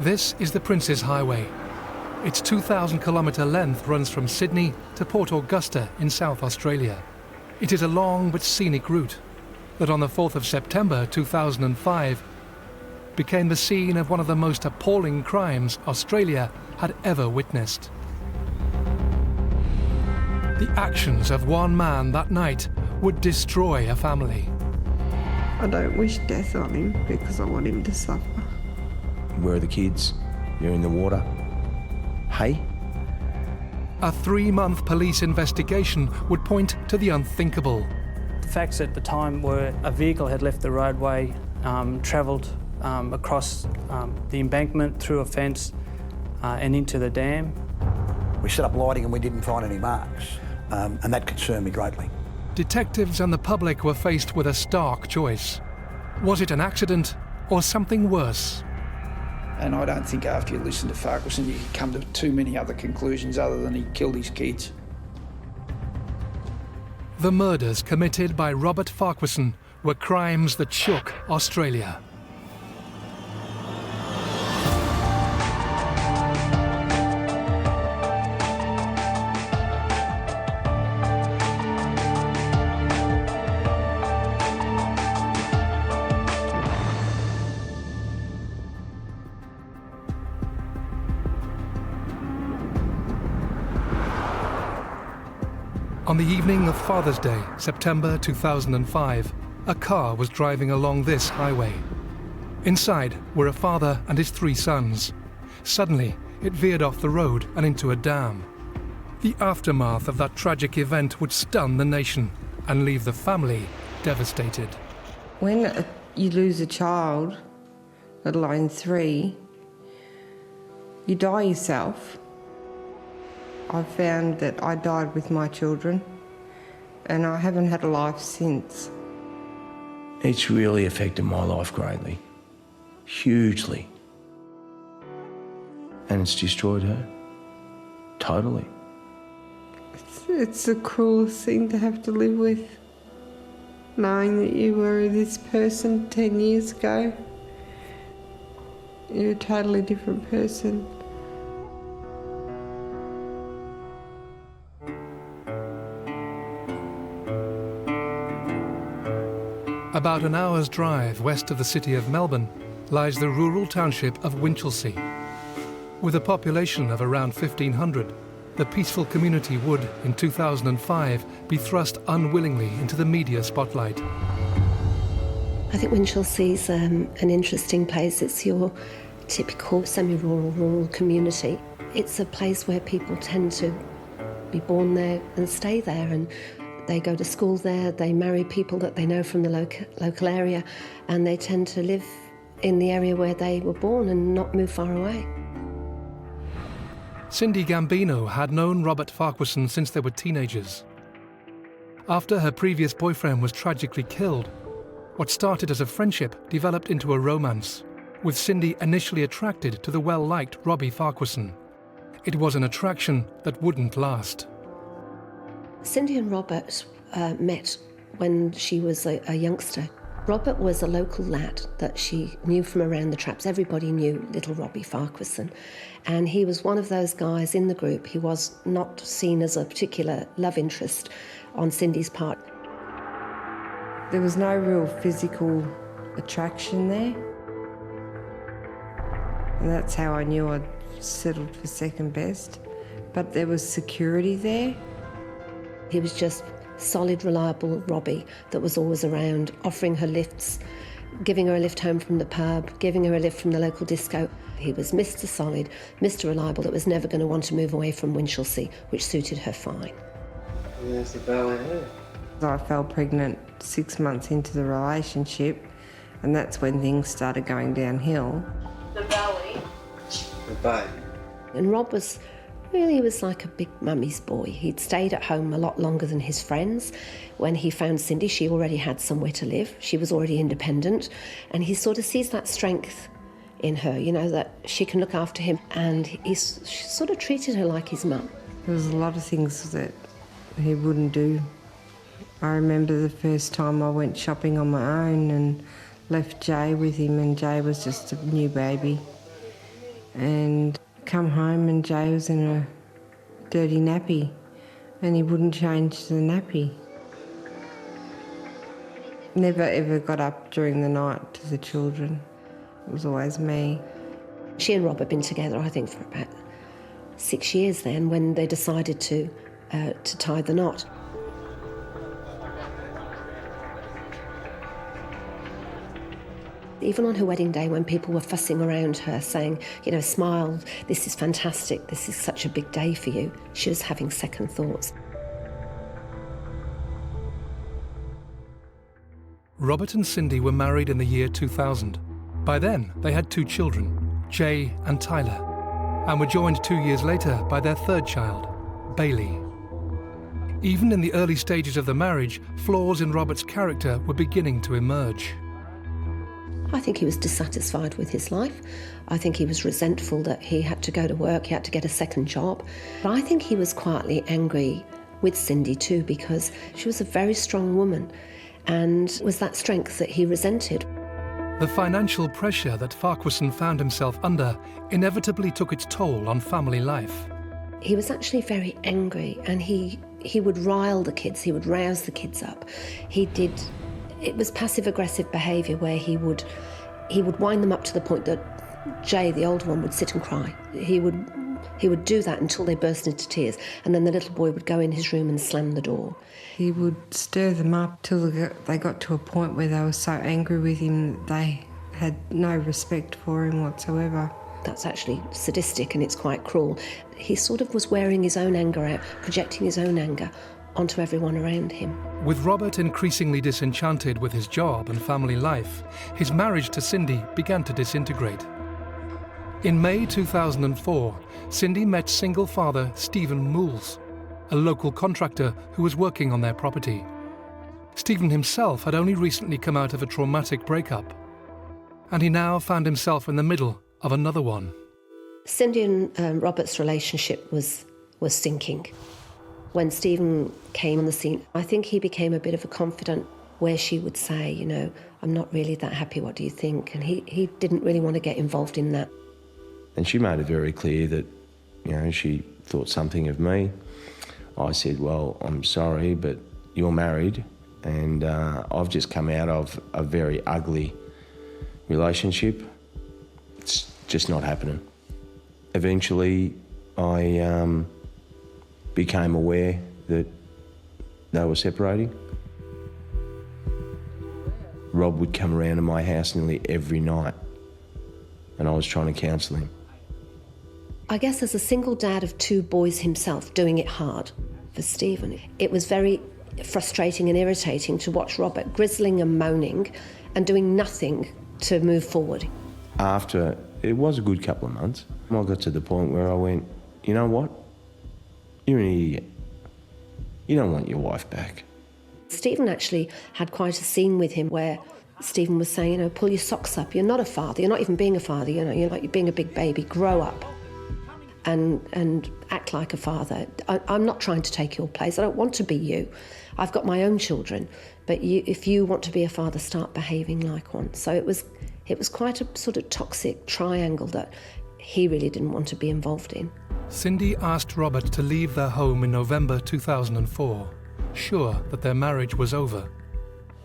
This is the Prince's Highway. Its 2,000-kilometre length runs from Sydney to Port Augusta in South Australia. It is a long but scenic route that on the 4th of September 2005 became the scene of one of the most appalling crimes Australia had ever witnessed. The actions of one man that night would destroy a family. I don't wish death on him because I want him to suffer. Where are the kids? They're in the water. Hey? A 3-month police investigation would point to the unthinkable. The facts at the time were a vehicle had left the roadway, travelled across the embankment, through a fence and into the dam. We set up lighting and we didn't find any marks, and that concerned me greatly. Detectives and the public were faced with a stark choice. Was it an accident or something worse? And I don't think after you listen to Farquharson you can come to too many other conclusions other than he killed his kids. The murders committed by Robert Farquharson were crimes that shook Australia. On the evening of Father's Day, September 2005, a car was driving along this highway. Inside were a father and his 3 sons. Suddenly, it veered off the road and into a dam. The aftermath of that tragic event would stun the nation and leave the family devastated. When you lose a child, let alone 3, you die yourself. I found that I died with my children, and I haven't had a life since. It's really affected my life greatly. Hugely. And it's destroyed her. Totally. It's the cruelest thing to have to live with, knowing that you were this person 10 years ago. You're a totally different person. About an hour's drive west of the city of Melbourne lies the rural township of Winchelsea. With a population of around 1,500, the peaceful community would, in 2005, be thrust unwillingly into the media spotlight. I think Winchelsea's an interesting place. It's your typical semi-rural, rural community. It's a place where people tend to be born there and stay there, and they go to school there, they marry people that they know from the local area, and they tend to live in the area where they were born and not move far away. Cindy Gambino had known Robert Farquharson since they were teenagers. After her previous boyfriend was tragically killed, what started as a friendship developed into a romance, with Cindy initially attracted to the well-liked Robbie Farquharson. It was an attraction that wouldn't last. Cindy and Robert met when she was a youngster. Robert was a local lad that she knew from around the traps. Everybody knew little Robbie Farquharson. And he was one of those guys in the group. He was not seen as a particular love interest on Cindy's part. There was no real physical attraction there. And that's how I knew I'd settled for second best. But there was security there. He was just solid, reliable Robbie that was always around, offering her lifts, giving her a lift home from the pub, giving her a lift from the local disco. He was Mr. Solid, Mr. Reliable that was never going to want to move away from Winchelsea, which suited her fine. There's the belly there. I fell pregnant 6 months into the relationship, and that's when things started going downhill. The belly. The baby. And Rob was like a big mummy's boy. He'd stayed at home a lot longer than his friends. When he found Cindy, she already had somewhere to live. She was already independent. And he sort of sees that strength in her, you know, that she can look after him. And he sort of treated her like his mum. There was a lot of things that he wouldn't do. I remember the first time I went shopping on my own and left Jay with him, and Jay was just a new baby. and come home and Jay was in a dirty nappy and he wouldn't change the nappy. Never ever got up during the night to the children. It was always me. She and Rob had been together, I think, for about 6 years then, when they decided to tie the knot. Even on her wedding day, when people were fussing around her, saying, you know, smile, this is fantastic, this is such a big day for you, she was having second thoughts. Robert and Cindy were married in the year 2000. By then, they had 2 children, Jay and Tyler, and were joined 2 years later by their third child, Bailey. Even in the early stages of the marriage, flaws in Robert's character were beginning to emerge. I think he was dissatisfied with his life. I think he was resentful that he had to go to work, he had to get a second job. But I think he was quietly angry with Cindy too, because she was a very strong woman, and it was that strength that he resented. The financial pressure that Farquharson found himself under inevitably took its toll on family life. He was actually very angry, and he would rile the kids, he would rouse the kids up. It was passive-aggressive behaviour where he would wind them up to the point that Jay, the older one, would sit and cry. He would do that until they burst into tears, and then the little boy would go in his room and slam the door. He would stir them up till they got to a point where they were so angry with him that they had no respect for him whatsoever. That's actually sadistic and it's quite cruel. He sort of was wearing his own anger out, projecting his own anger onto everyone around him. With Robert increasingly disenchanted with his job and family life, his marriage to Cindy began to disintegrate. In May 2004, Cindy met single father Stephen Mools, a local contractor who was working on their property. Stephen himself had only recently come out of a traumatic breakup, and he now found himself in the middle of another one. Cindy and Robert's relationship was sinking. When Stephen came on the scene, I think he became a bit of a confidant, where she would say, you know, I'm not really that happy, what do you think? And he didn't really want to get involved in that. And she made it very clear that, you know, she thought something of me. I said, well, I'm sorry, but you're married, and I've just come out of a very ugly relationship. It's just not happening. Eventually, I became aware that they were separating. Rob would come around to my house nearly every night, and I was trying to counsel him. I guess as a single dad of 2 boys himself, doing it hard for Stephen, it was very frustrating and irritating to watch Robert grizzling and moaning and doing nothing to move forward. After, it was a good couple of months, I got to the point where I went, you know what? You're an idiot. You don't want your wife back. Stephen actually had quite a scene with him where Stephen was saying, you know, pull your socks up. You're not a father. You're not even being a father. You know, you're being a big baby. Grow up and act like a father. I'm not trying to take your place. I don't want to be you. I've got my own children. But if you want to be a father, start behaving like one. So it was quite a sort of toxic triangle that he really didn't want to be involved in. Cindy asked Robert to leave their home in November 2004, sure that their marriage was over.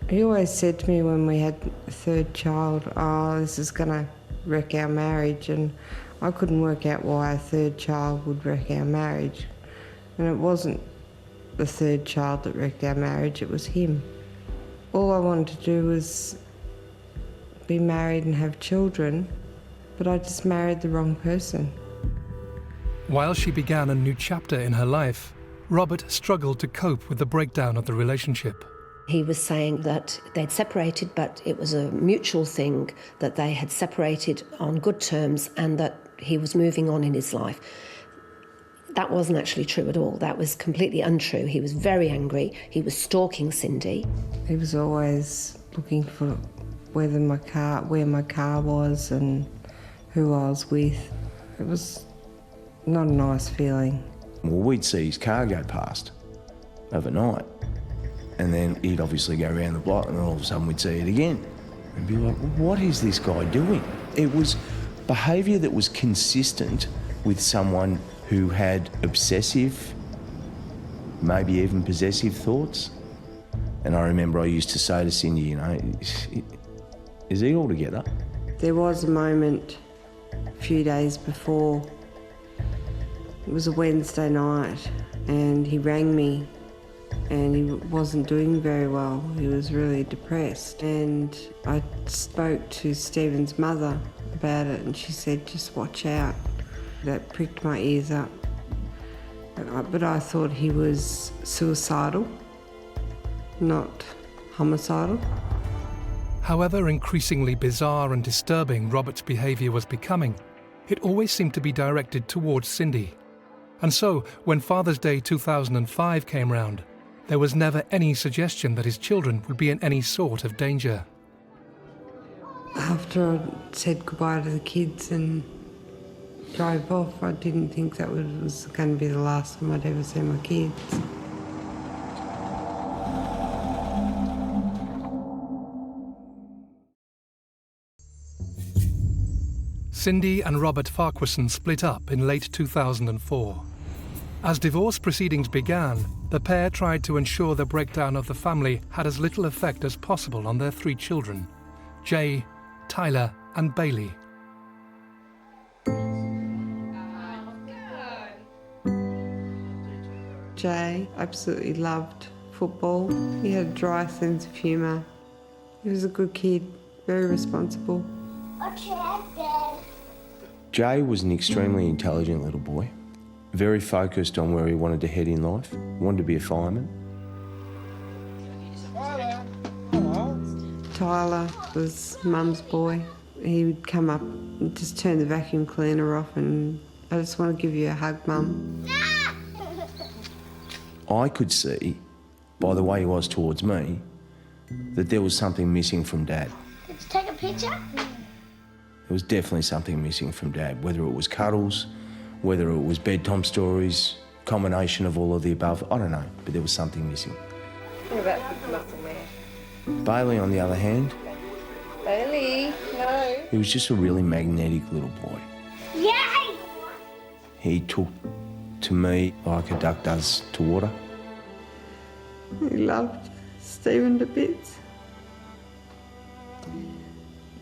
He always said to me when we had a third child, oh, this is going to wreck our marriage, and I couldn't work out why a third child would wreck our marriage. And it wasn't the third child that wrecked our marriage, it was him. All I wanted to do was be married and have children, but I just married the wrong person. While she began a new chapter in her life, Robert struggled to cope with the breakdown of the relationship. He was saying that they'd separated, but it was a mutual thing, that they had separated on good terms and that he was moving on in his life. That wasn't actually true at all. That was completely untrue. He was very angry. He was stalking Cindy. He was always looking for where my car was and who I was with. It was not a nice feeling. Well, we'd see his car go past overnight, and then he'd obviously go around the block, and then all of a sudden we'd see it again and be like, what is this guy doing? It was behaviour that was consistent with someone who had obsessive, maybe even possessive thoughts. And I remember I used to say to Cindy, you know, is he all together? There was a moment a few days before. It was a Wednesday night and he rang me and he wasn't doing very well. He was really depressed. And I spoke to Stephen's mother about it and she said, just watch out. That pricked my ears up. But I thought he was suicidal, not homicidal. However increasingly bizarre and disturbing Robert's behaviour was becoming, it always seemed to be directed towards Cindy. And so, when Father's Day 2005 came round, there was never any suggestion that his children would be in any sort of danger. After I said goodbye to the kids and drove off, I didn't think that was going to be the last time I'd ever see my kids. Cindy and Robert Farquharson split up in late 2004. As divorce proceedings began, the pair tried to ensure the breakdown of the family had as little effect as possible on their 3 children, Jay, Tyler and Bailey. Jay absolutely loved football. He had a dry sense of humour. He was a good kid, very responsible. Jay was an extremely intelligent little boy, very focused on where he wanted to head in life, wanted to be a fireman. Tyler was Mum's boy. He would come up and just turn the vacuum cleaner off and, I just want to give you a hug, Mum. I could see, by the way he was towards me, that there was something missing from Dad. Let's take a picture. There was definitely something missing from Dad, whether it was cuddles, whether it was bedtime stories, combination of all of the above, I don't know, but there was something missing. What about Big Muscle Man? Bailey, on the other hand, Bailey, no. he was just a really magnetic little boy. Yay! He took to me like a duck does to water. He loved Stephen to bits.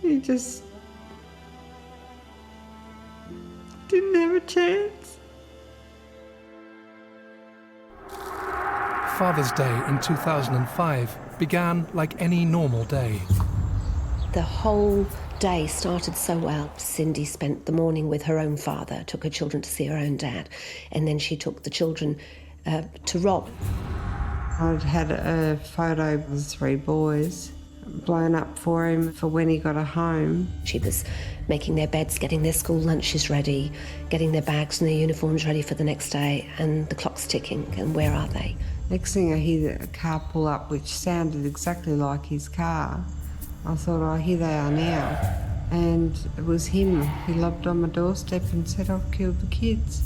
He just didn't have a chance. Father's Day in 2005 began like any normal day. The whole day started so well. Cindy spent the morning with her own father, took her children to see her own dad, and then she took the children to Rob. I'd had a photo of the 3 boys blown up for him for when he got home. She was making their beds, getting their school lunches ready, getting their bags and their uniforms ready for the next day, and the clock's ticking, and where are they? Next thing I hear a car pull up which sounded exactly like his car. I thought, oh, here they are now. And it was him. He lobbed on my doorstep and said, I've killed the kids.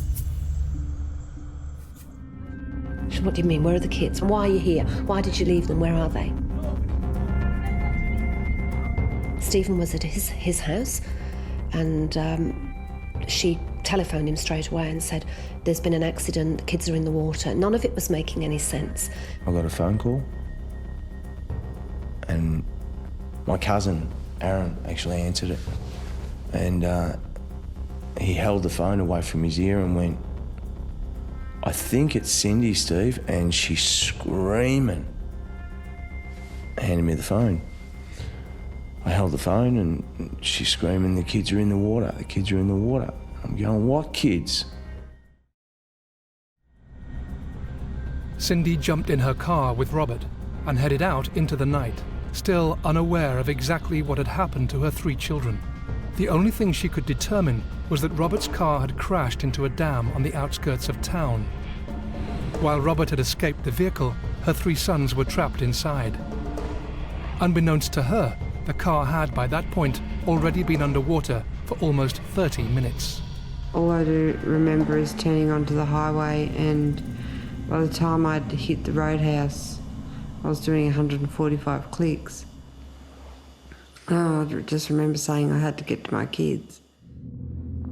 So what do you mean, where are the kids? Why are you here? Why did you leave them? Where are they? Stephen was at his house and she telephoned him straight away and said, there's been an accident, the kids are in the water. None of it was making any sense. I got a phone call and my cousin, Aaron, actually answered it. And he held the phone away from his ear and went, I think it's Cindy, Steve, and she's screaming. Handed me the phone. I held the phone and she's screaming, the kids are in the water, the kids are in the water. I'm going, what kids? Cindy jumped in her car with Robert and headed out into the night, still unaware of exactly what had happened to her 3 children. The only thing she could determine was that Robert's car had crashed into a dam on the outskirts of town. While Robert had escaped the vehicle, her 3 sons were trapped inside. Unbeknownst to her, the car had by that point already been underwater for almost 30 minutes. All I do remember is turning onto the highway, and by the time I'd hit the roadhouse, I was doing 145 clicks. Oh, I just remember saying I had to get to my kids.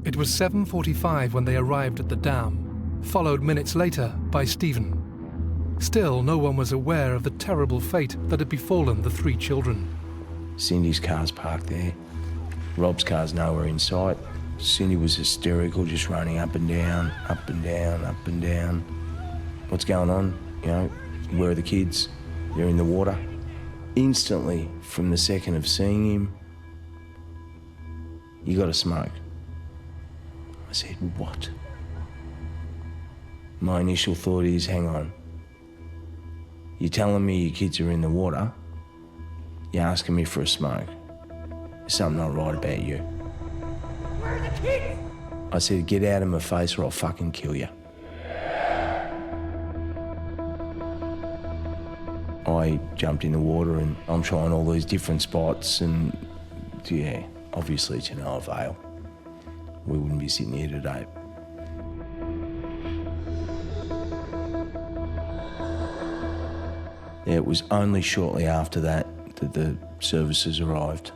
It was 7:45 when they arrived at the dam, followed minutes later by Stephen. Still, no one was aware of the terrible fate that had befallen the 3 children. Cindy's car's parked there. Rob's car's nowhere in sight. Cindy was hysterical, just running up and down, up and down, up and down. What's going on? You know, where are the kids? They're in the water. Instantly, from the second of seeing him, "You got to smoke." I said, "What?" My initial thought is, hang on. You're telling me your kids are in the water? You're asking me for a smoke? There's something not right about you. Where are the kids? I said, "Get out of my face or I'll fucking kill you." I jumped in the water and I'm trying all these different spots and, yeah, obviously to no avail. We wouldn't be sitting here today. It was only shortly after that that the services arrived.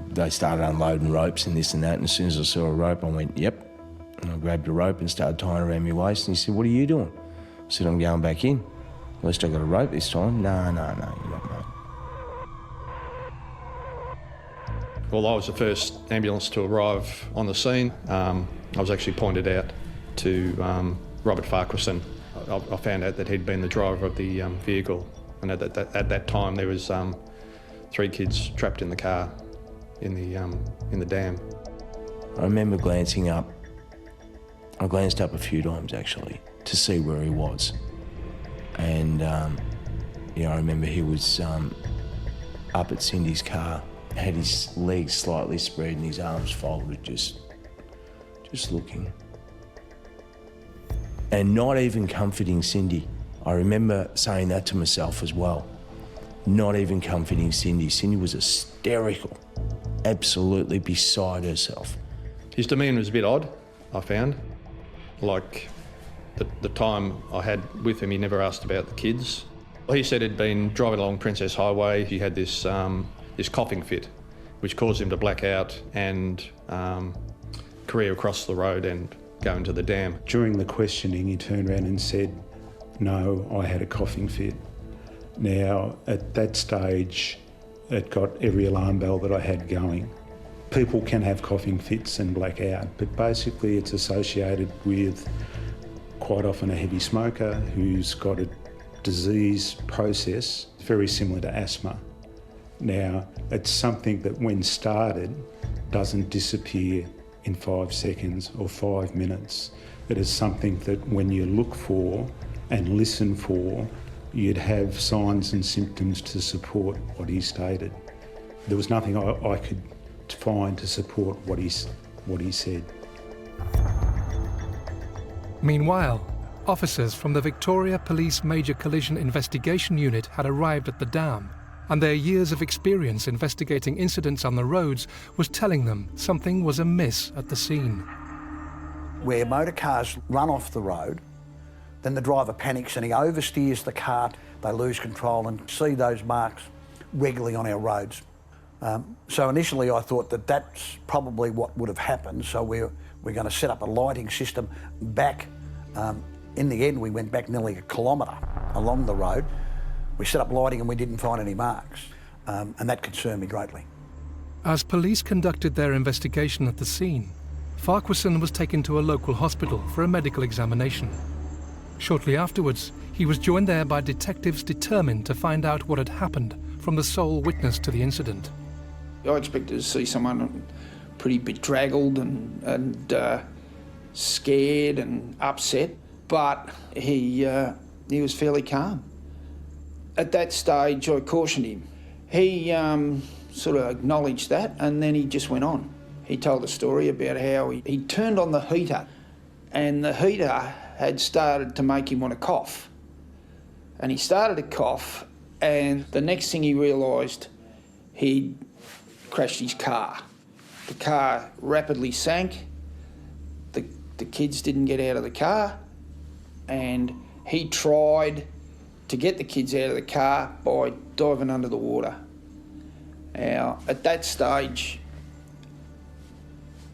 They started unloading ropes and this and that, and as soon as I saw a rope, I went, "Yep." And I grabbed a rope and started tying around my waist, and he said, "What are you doing?" I said, "I'm going back in. At least I got a rope this time." No, you're not, mate. Well, I was the first ambulance to arrive on the scene. I was actually pointed out to Robert Farquharson. I found out that he'd been the driver of the vehicle, and at that time there was 3 kids trapped in the car in the dam. I remember glancing up. I glanced up a few times actually to see where he was, and I remember he was up at Cindy's car, had his legs slightly spread and his arms folded, just looking. And not even comforting Cindy. I remember saying that to myself as well. Not even comforting Cindy. Cindy was hysterical, absolutely beside herself. His demeanour was a bit odd, I found. Like the time I had with him, he never asked about the kids. He said he'd been driving along Princess Highway. He had this coughing fit, which caused him to black out and career across the road and go into the dam. During the questioning, he turned around and said, "No, I had a coughing fit." Now, at that stage, it got every alarm bell that I had going. People can have coughing fits and black out, but basically it's associated with quite often a heavy smoker who's got a disease process very similar to asthma. Now, it's something that when started doesn't disappear in 5 seconds or 5 minutes. It is something that when you look for and listen for, you'd have signs and symptoms to support what he stated. There was nothing I could find to support what he said. Meanwhile, officers from the Victoria Police Major Collision Investigation Unit had arrived at the dam, and their years of experience investigating incidents on the roads was telling them something was amiss at the scene. Where motor cars run off the road, then the driver panics and he oversteers the car, they lose control and see those marks regularly on our roads. So initially I thought that that's probably what would have happened, so we're going to set up a lighting system back. In the end, we went back nearly 1 kilometre along the road. We set up lighting and we didn't find any marks, and that concerned me greatly. As police conducted their investigation at the scene, Farquharson was taken to a local hospital for a medical examination. Shortly afterwards, he was joined there by detectives determined to find out what had happened from the sole witness to the incident. I expected to see someone pretty bedraggled and scared and upset, but he was fairly calm. At that stage, I cautioned him. He sort of acknowledged that, and then he just went on. He told a story about how he turned on the heater, and the heater had started to make him want to cough. And he started to cough, and the next thing he realised, he'd crashed his car. The car rapidly sank. The kids didn't get out of the car, and he tried to get the kids out of the car by diving under the water. Now, at that stage,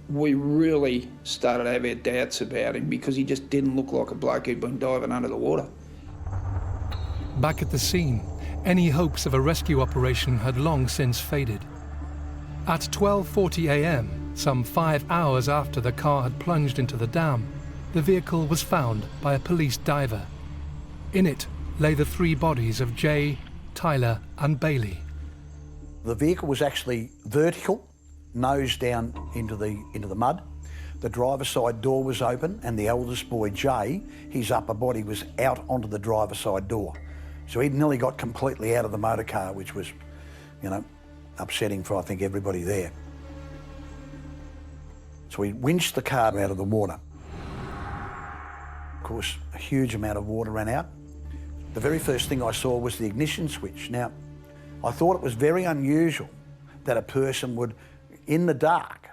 we really started to have our doubts about him because he just didn't look like a bloke who'd been diving under the water. Back at the scene, any hopes of a rescue operation had long since faded. At 12:40 a.m, some 5 hours after the car had plunged into the dam, the vehicle was found by a police diver. In it lay the 3 bodies of Jay, Tyler and Bailey. The vehicle was actually vertical, nose down into the mud. The driver's side door was open and the eldest boy, Jay, his upper body was out onto the driver's side door. So he'd nearly got completely out of the motor car, which was, you know, upsetting for, I think, everybody there. So we winched the car out of the water. Of course, a huge amount of water ran out. The very first thing I saw was the ignition switch. Now, I thought it was very unusual that a person would, in the dark,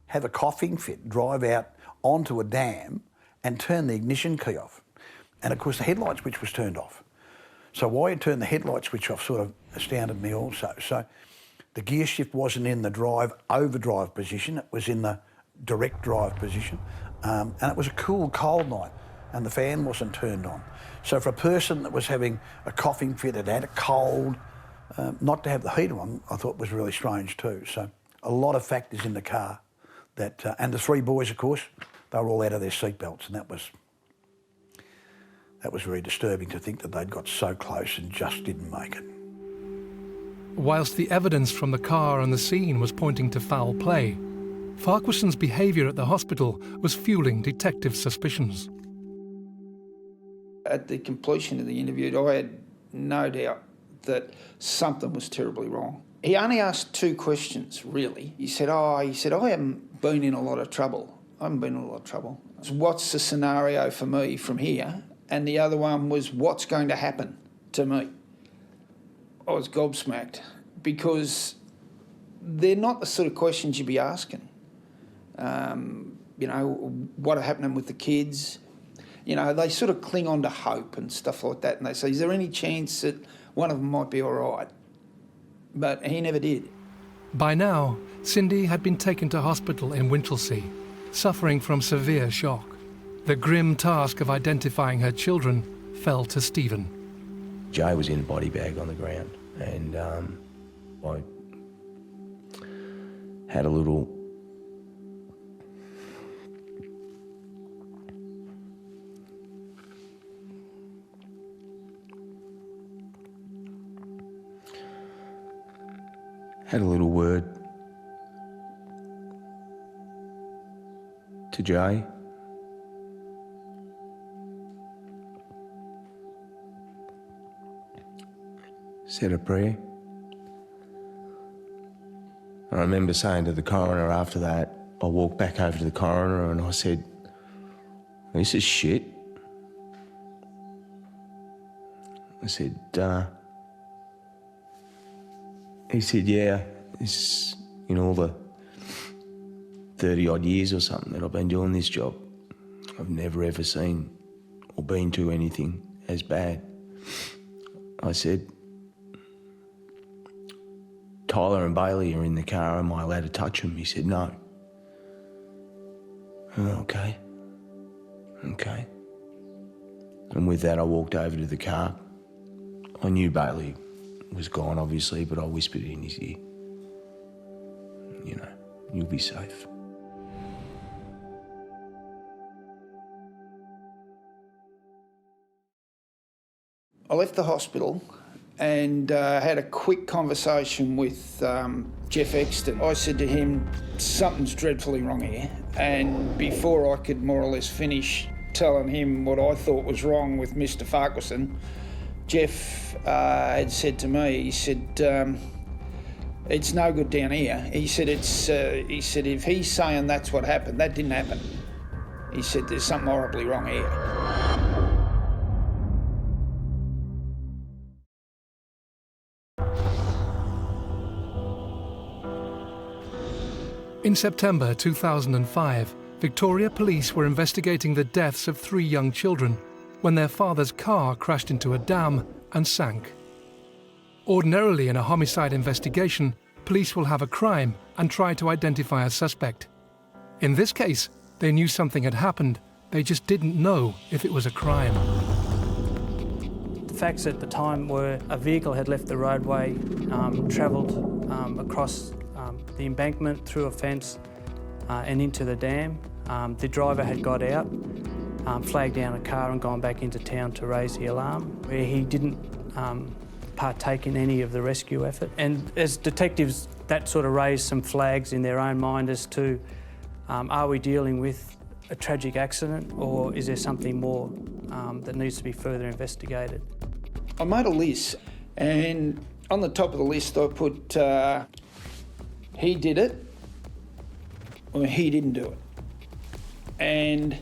have a coughing fit, drive out onto a dam and turn the ignition key off. And of course the headlight switch was turned off. So why he turned the headlight switch off sort of astounded me also. So the gear shift wasn't in the overdrive position, it was in the direct drive position. And it was a cool, cold night and the fan wasn't turned on. So for a person that was having a coughing fit, had a cold, not to have the heater on, I thought was really strange too. So a lot of factors in the car that, and the 3 boys, of course, they were all out of their seatbelts, and that was very disturbing to think that they'd got so close and just didn't make it. Whilst the evidence from the car and the scene was pointing to foul play, Farquharson's behaviour at the hospital was fueling detective suspicions. At the completion of the interview, I had no doubt that something was terribly wrong. He only asked 2 questions, really. He said, I haven't been in a lot of trouble. I haven't been in a lot of trouble. So what's the scenario for me from here? And the other one was, what's going to happen to me? I was gobsmacked because they're not the sort of questions you'd be asking. You know, what are happening with the kids? You know, they sort of cling on to hope and stuff like that, and they say, is there any chance that one of them might be all right? But he never did. By now, Cindy had been taken to hospital in Winchelsea, suffering from severe shock. The grim task of identifying her children fell to Stephen. Jay was in a body bag on the ground, and I had a little word to Jay. Said a prayer. I remember saying to the coroner after that, I walked back over to the coroner and I said, this is shit. I said, he said, yeah, this, in all the 30 odd years or something that I've been doing this job, I've never ever seen or been to anything as bad. I said, Tyler and Bailey are in the car, am I allowed to touch them? He said, no. Oh, okay. And with that, I walked over to the car. I knew Bailey was gone, obviously, but I whispered in his ear, you know, you'll be safe. I left the hospital and had a quick conversation with Jeff Exton. I said to him, something's dreadfully wrong here. And before I could more or less finish telling him what I thought was wrong with Mr. Farquharson, Jeff had said to me, he said, it's no good down here. He said, if he's saying that's what happened, that didn't happen. He said, there's something horribly wrong here. In September 2005, Victoria Police were investigating the deaths of 3 young children when their father's car crashed into a dam and sank. Ordinarily, in a homicide investigation, police will have a crime and try to identify a suspect. In this case, they knew something had happened, they just didn't know if it was a crime. The facts at the time were a vehicle had left the roadway, travelled across the embankment, through a fence and into the dam. The driver had got out, flagged down a car and gone back into town to raise the alarm, where he didn't partake in any of the rescue effort. And as detectives, that sort of raised some flags in their own mind as to are we dealing with a tragic accident, or is there something more that needs to be further investigated? I made a list, and on the top of the list I put he did it or he didn't do it. And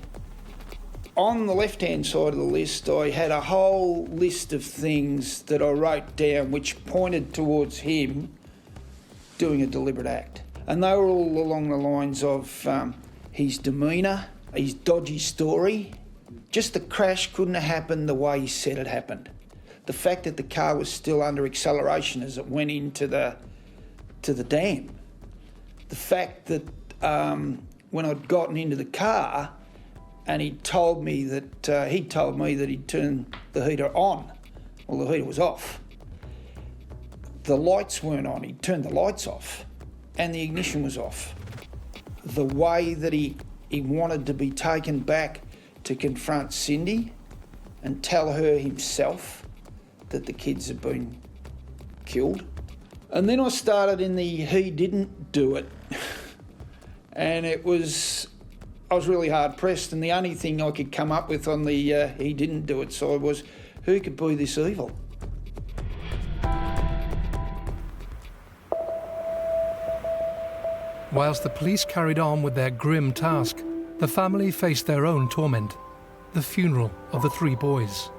on the left-hand side of the list I had a whole list of things that I wrote down which pointed towards him doing a deliberate act. And they were all along the lines of his demeanour, his dodgy story. Just the crash couldn't have happened the way he said it happened. The fact that the car was still under acceleration as it went into the dam. The fact that when I'd gotten into the car and he told me that he'd turned the heater on. Well, the heater was off. The lights weren't on, he'd turned the lights off and the ignition was off. The way that he wanted to be taken back to confront Cindy and tell her himself that the kids had been killed. And then I started in the he didn't do it. And I was really hard pressed, and the only thing I could come up with on the he didn't do it side was, who could be this evil? Whilst the police carried on with their grim task, the family faced their own torment, the funeral of the 3 boys.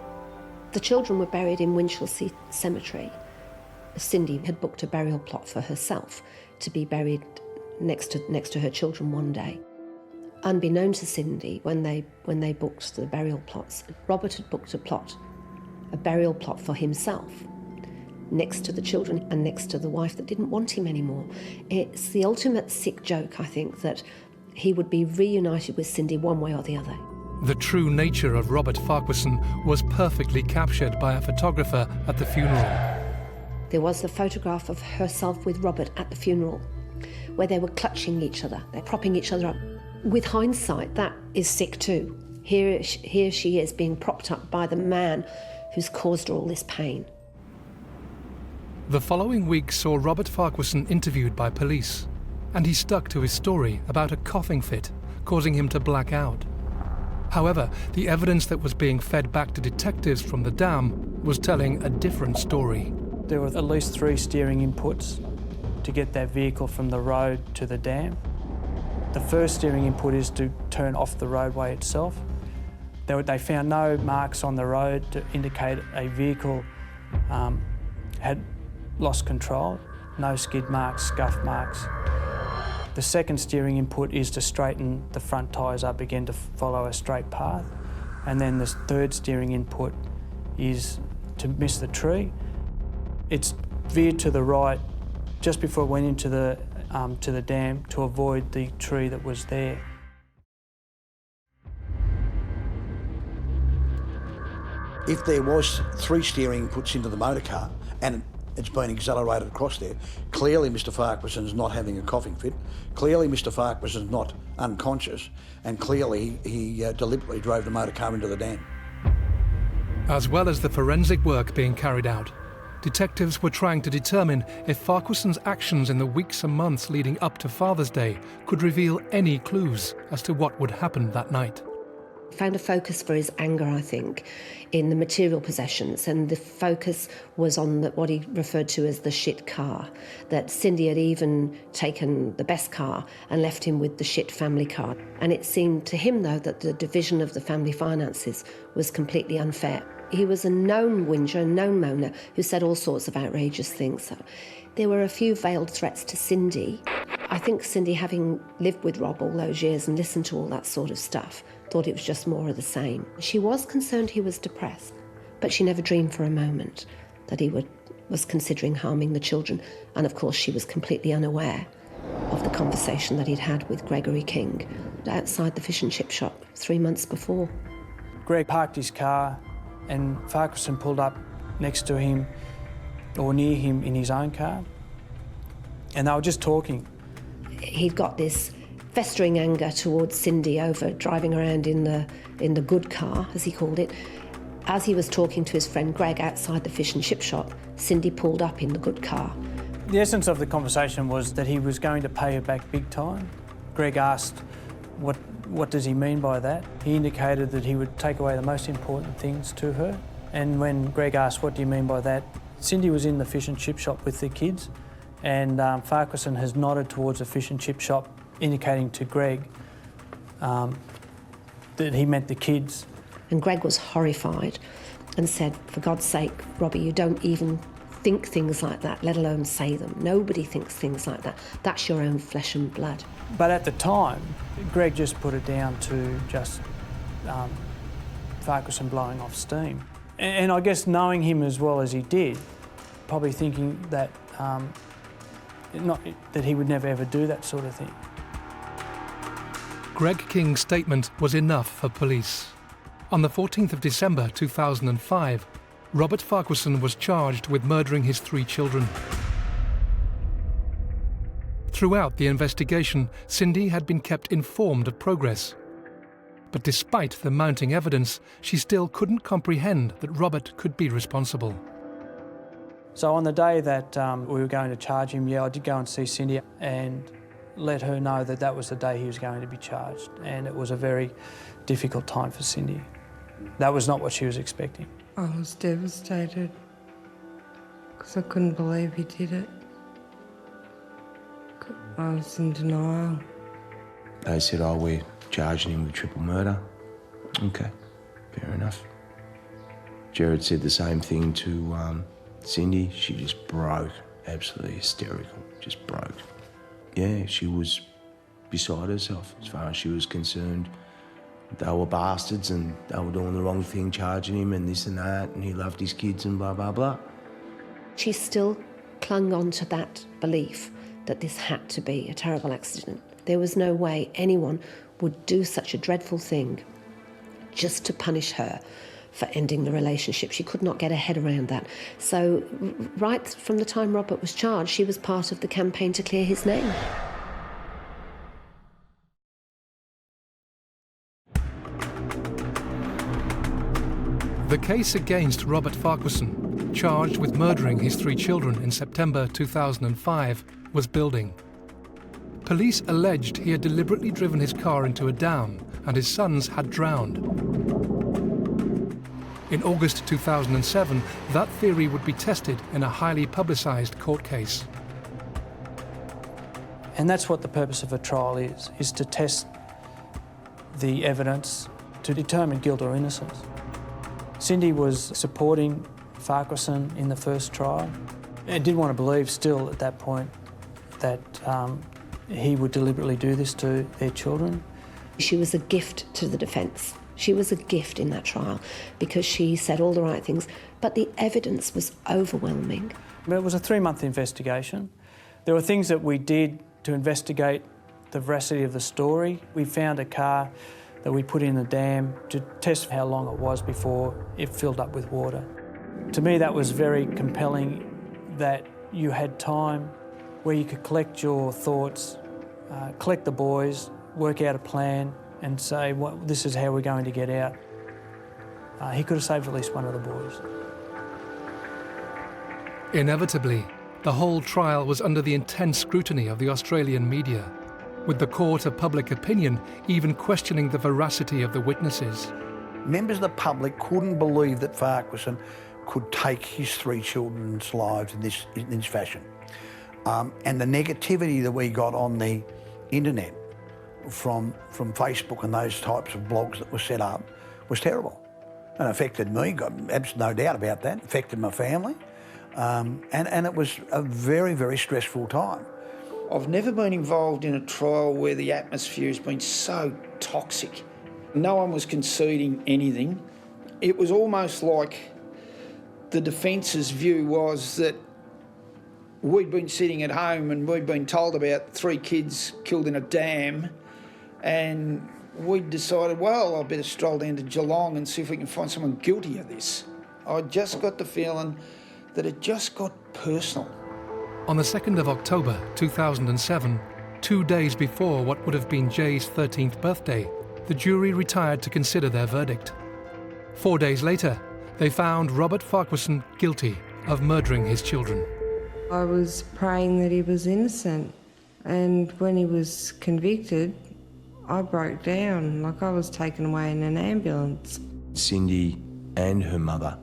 The children were buried in Winchelsea Cemetery. Cindy had booked a burial plot for herself to be buried next to her children one day. Unbeknown to Cindy, when they booked the burial plots, Robert had booked a burial plot for himself, next to the children and next to the wife that didn't want him anymore. It's the ultimate sick joke, I think, that he would be reunited with Cindy one way or the other. The true nature of Robert Farquharson was perfectly captured by a photographer at the funeral. There was a photograph of herself with Robert at the funeral, where they were clutching each other, they're propping each other up. With hindsight, that is sick too. Here she is being propped up by the man who's caused her all this pain. The following week saw Robert Farquharson interviewed by police, and he stuck to his story about a coughing fit causing him to black out. However, the evidence that was being fed back to detectives from the dam was telling a different story. There were at least 3 steering inputs to get that vehicle from the road to the dam. The first steering input is to turn off the roadway itself. They found no marks on the road to indicate a vehicle had lost control, no skid marks, scuff marks. The second steering input is to straighten the front tyres up again to follow a straight path. And then the third steering input is to miss the tree. It's veered to the right just before it went into the to the dam to avoid the tree that was there. If there was 3 steering inputs into the motor car and it's been accelerated across there, clearly Mr Farquharson's not having a coughing fit, clearly Mr Farquharson's not unconscious, and clearly he deliberately drove the motor car into the dam. As well as the forensic work being carried out, detectives were trying to determine if Farquharson's actions in the weeks and months leading up to Father's Day could reveal any clues as to what would happen that night. Found a focus for his anger, I think, in the material possessions, and the focus was on what he referred to as the shit car, that Cindy had even taken the best car and left him with the shit family car. And it seemed to him, though, that the division of the family finances was completely unfair. He was a known whinger, a known moaner, who said all sorts of outrageous things. So there were a few veiled threats to Cindy. I think Cindy, having lived with Rob all those years and listened to all that sort of stuff, thought it was just more of the same. She was concerned he was depressed, but she never dreamed for a moment that he was considering harming the children. And of course, she was completely unaware of the conversation that he'd had with Gregory King outside the fish and chip shop 3 months before. Greg parked his car and Farquharson pulled up next to him or near him in his own car, and they were just talking. He'd got this festering anger towards Cindy over driving around in the good car, as he called it. As he was talking to his friend Greg outside the fish and chip shop, Cindy pulled up in the good car. The essence of the conversation was that he was going to pay her back big time. Greg asked, what does he mean by that? He indicated that he would take away the most important things to her. And when Greg asked, what do you mean by that? Cindy was in the fish and chip shop with the kids, and Farquharson has nodded towards the fish and chip shop, indicating to Greg that he meant the kids. And Greg was horrified and said, for God's sake, Robbie, you don't even think things like that, let alone say them. Nobody thinks things like that. That's your own flesh and blood. But at the time, Greg just put it down to just Farquharson blowing off steam. And I guess knowing him as well as he did, probably thinking that that he would never ever do that sort of thing. Greg King's statement was enough for police. On the 14th of December 2005, Robert Farquharson was charged with murdering his 3 children. Throughout the investigation, Cindy had been kept informed of progress. But despite the mounting evidence, she still couldn't comprehend that Robert could be responsible. So on the day that we were going to charge him, I did go and see Cindy and let her know that that was the day he was going to be charged. And it was a very difficult time for Cindy. That was not what she was expecting. I was devastated because I couldn't believe he did it. I was in denial. They said, oh, we're charging him with triple murder. Okay, fair enough. Jared said the same thing to Cindy. She just broke, absolutely hysterical, just broke. Yeah, she was beside herself as far as she was concerned. They were bastards and they were doing the wrong thing, charging him and this and that, and he loved his kids and blah, blah, blah. She still clung on to that belief that this had to be a terrible accident. There was no way anyone would do such a dreadful thing just to punish her for ending the relationship. She could not get her head around that. So right from the time Robert was charged, she was part of the campaign to clear his name. The case against Robert Farquharson, charged with murdering his 3 children in September 2005, was building. Police alleged he had deliberately driven his car into a dam and his sons had drowned. In August 2007, that theory would be tested in a highly publicised court case. And that's what the purpose of a trial is to test the evidence to determine guilt or innocence. Cindy was supporting Farquharson in the first trial and didn't want to believe still at that point that he would deliberately do this to their children. She was a gift to the defence. She was a gift in that trial because she said all the right things, but the evidence was overwhelming. But it was a 3-month investigation. There were things that we did to investigate the veracity of the story. We found a car that we put in the dam to test how long it was before it filled up with water. To me, that was very compelling, that you had time where you could collect your thoughts, collect the boys, work out a plan and say, this is how we're going to get out. He could have saved at least one of the boys. Inevitably, the whole trial was under the intense scrutiny of the Australian media, with the court of public opinion even questioning the veracity of the witnesses. Members of the public couldn't believe that Farquharson could take his 3 children's lives in this fashion. And the negativity that we got on the internet from Facebook and those types of blogs that were set up was terrible. And it affected me, got no doubt about that, it affected my family. And it was a very, very stressful time. I've never been involved in a trial where the atmosphere has been so toxic. No one was conceding anything. It was almost like the defence's view was that We'd been sitting at home and we'd been told about 3 kids killed in a dam, and we decided, well, I'd better stroll down to Geelong and see if we can find someone guilty of this. I just got the feeling that it just got personal. On the 2nd of October 2007, 2 days before what would have been Jay's 13th birthday, the jury retired to consider their verdict. 4 days later, they found Robert Farquharson guilty of murdering his children. I was praying that he was innocent, and when he was convicted, I broke down, like I was taken away in an ambulance. Cindy and her mother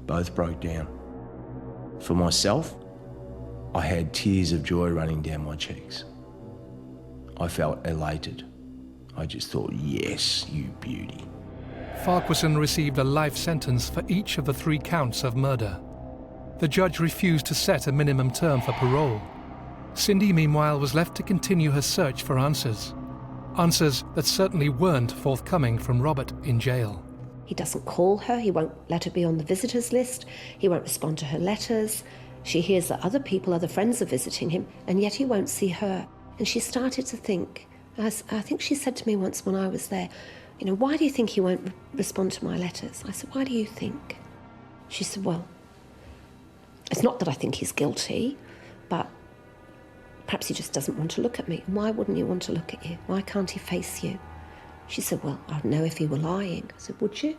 both broke down. For myself, I had tears of joy running down my cheeks. I felt elated. I just thought, yes, you beauty. Farquharson received a life sentence for each of the 3 counts of murder. The judge refused to set a minimum term for parole. Cindy, meanwhile, was left to continue her search for answers. Answers that certainly weren't forthcoming from Robert in jail. He doesn't call her, he won't let her be on the visitors list, he won't respond to her letters. She hears that other people, other friends are visiting him, and yet he won't see her. And she started to think, I think she said to me once when I was there, you know, why do you think he won't respond to my letters? I said, why do you think? She said, well, it's not that I think he's guilty, but perhaps he just doesn't want to look at me. Why wouldn't he want to look at you? Why can't he face you? She said, well, I'd know if he were lying. I said, would you?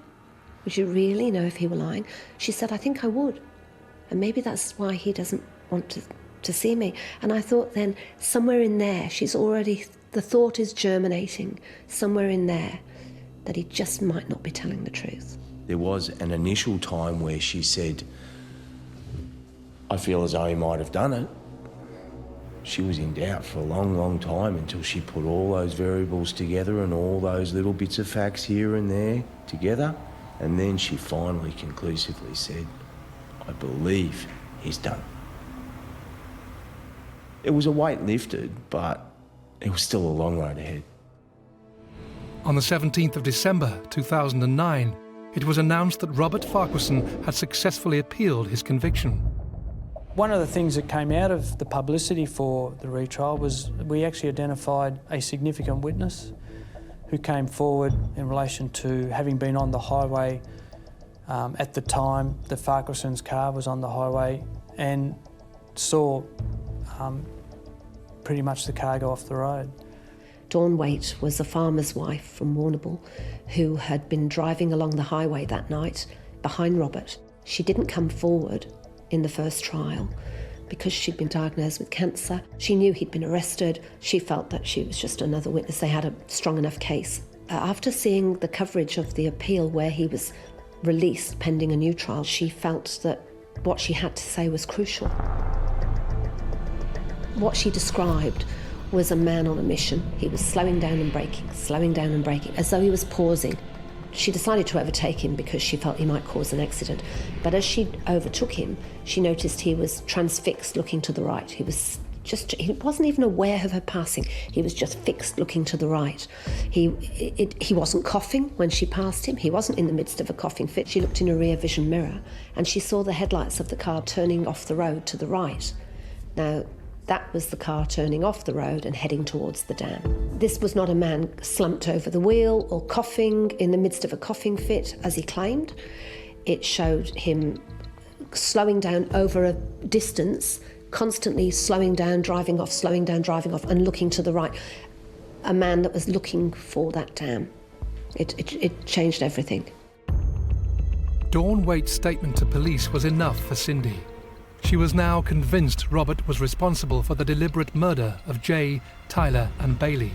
Would you really know if he were lying? She said, I think I would. And maybe that's why he doesn't want to see me. And I thought then, somewhere in there, the thought is germinating, somewhere in there, that he just might not be telling the truth. There was an initial time where she said, I feel as though he might have done it. She was in doubt for a long, long time until she put all those variables together and all those little bits of facts here and there together. And then she finally conclusively said, I believe he's done. It was a weight lifted, but it was still a long road ahead. On the 17th of December 2009, it was announced that Robert Farquharson had successfully appealed his conviction. One of the things that came out of the publicity for the retrial was we actually identified a significant witness who came forward in relation to having been on the highway at the time the Farquharson's car was on the highway and saw pretty much the car go off the road. Dawn Waite was a farmer's wife from Warrnambool who had been driving along the highway that night behind Robert. She didn't come forward in the first trial because she'd been diagnosed with cancer. She knew he'd been arrested. She felt that she was just another witness. They had a strong enough case. After seeing the coverage of the appeal where he was released pending a new trial, she felt that what she had to say was crucial. What she described was a man on a mission. He was slowing down and braking, as though he was pausing. She decided to overtake him because she felt he might cause an accident. But as she overtook him, she noticed he was transfixed, looking to the right. He wasn't even aware of her passing. He was just fixed, looking to the right. He wasn't coughing when she passed him. He wasn't in the midst of a coughing fit. She looked in a rear vision mirror and she saw the headlights of the car turning off the road to the right. Now, that was the car turning off the road and heading towards the dam. This was not a man slumped over the wheel or coughing in the midst of a coughing fit, as he claimed. It showed him slowing down over a distance, constantly slowing down, driving off, and looking to the right. A man that was looking for that dam. It changed everything. Dawn Waite's statement to police was enough for Cindy. She was now convinced Robert was responsible for the deliberate murder of Jay, Tyler and Bailey.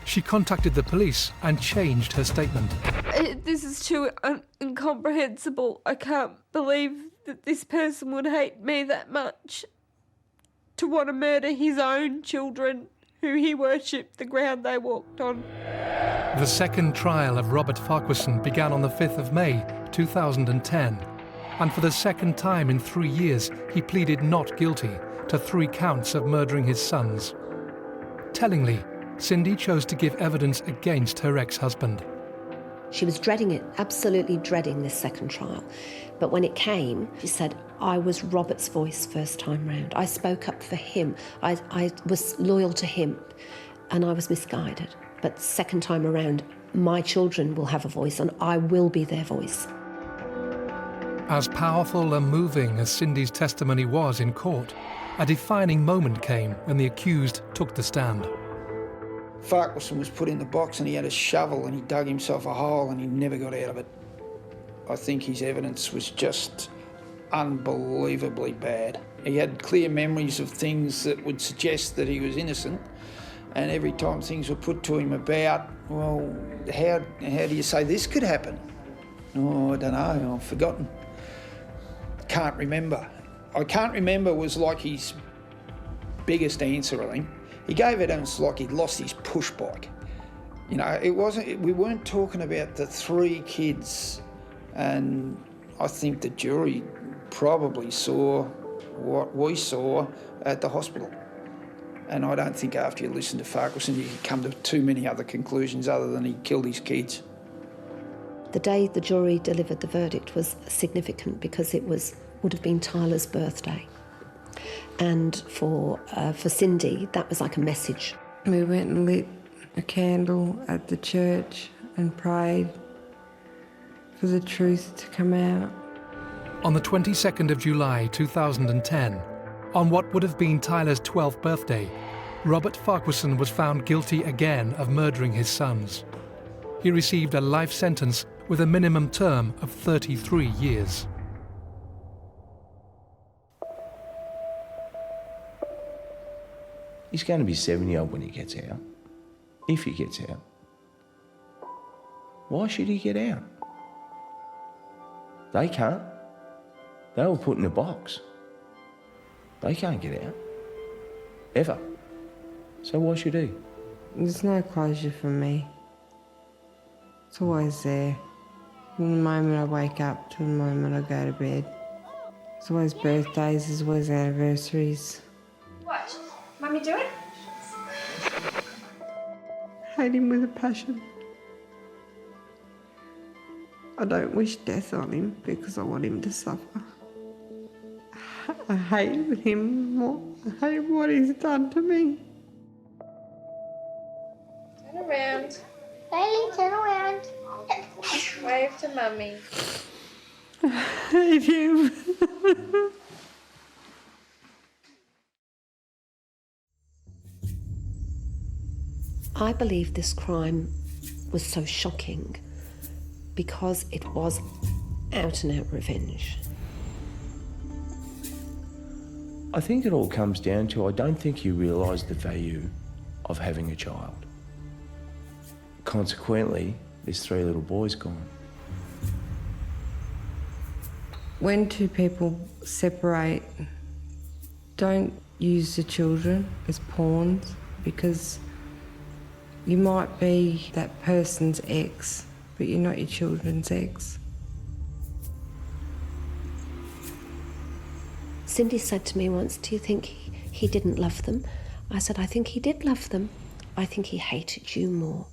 She contacted the police and changed her statement. This is too incomprehensible. I can't believe that this person would hate me that much to want to murder his own children, who he worshipped, the ground they walked on. The second trial of Robert Farquharson began on the 5th of May 2010. And for the second time in 3 years, he pleaded not guilty to 3 counts of murdering his sons. Tellingly, Cindy chose to give evidence against her ex-husband. She was dreading it, absolutely dreading this second trial. But when it came, she said, I was Robert's voice first time round. I spoke up for him. I was loyal to him, and I was misguided. But second time around, my children will have a voice, and I will be their voice. As powerful and moving as Cindy's testimony was in court, a defining moment came when the accused took the stand. Farquharson was put in the box and he had a shovel and he dug himself a hole and he never got out of it. I think his evidence was just unbelievably bad. He had clear memories of things that would suggest that he was innocent, and every time things were put to him about, well, how do you say this could happen? Oh, I don't know, I've forgotten. Can't remember. I can't remember was like his biggest answer, I think. He gave evidence like he'd lost his push bike. You know, we weren't talking about the 3 kids, and I think the jury probably saw what we saw at the hospital. And I don't think after you listen to Farquharson you can come to too many other conclusions other than he killed his kids. The day the jury delivered the verdict was significant because it would have been Tyler's birthday. And for Cindy, that was like a message. We went and lit a candle at the church and prayed for the truth to come out. On the 22nd of July 2010, on what would have been Tyler's 12th birthday, Robert Farquharson was found guilty again of murdering his sons. He received a life sentence with a minimum term of 33 years. He's going to be 70-odd when he gets out. If he gets out. Why should he get out? They can't. They were put in a box. They can't get out. Ever. So why should he? There's no closure for me. It's always there. From the moment I wake up to the moment I go to bed. It's always birthdays, there's always anniversaries. What? Mummy do it? Hate him with a passion. I don't wish death on him because I want him to suffer. I hate him more. I hate what he's done to me. Turn around. Bailey, turn around. Wave to Mummy. I hate him. I believe this crime was so shocking because it was out and out revenge. I think it all comes down to, I don't think you realise the value of having a child. Consequently, there's 3 little boys gone. When 2 people separate, don't use the children as pawns, because you might be that person's ex, but you're not your children's ex. Cindy said to me once, do you think he didn't love them? I said, I think he did love them. I think he hated you more.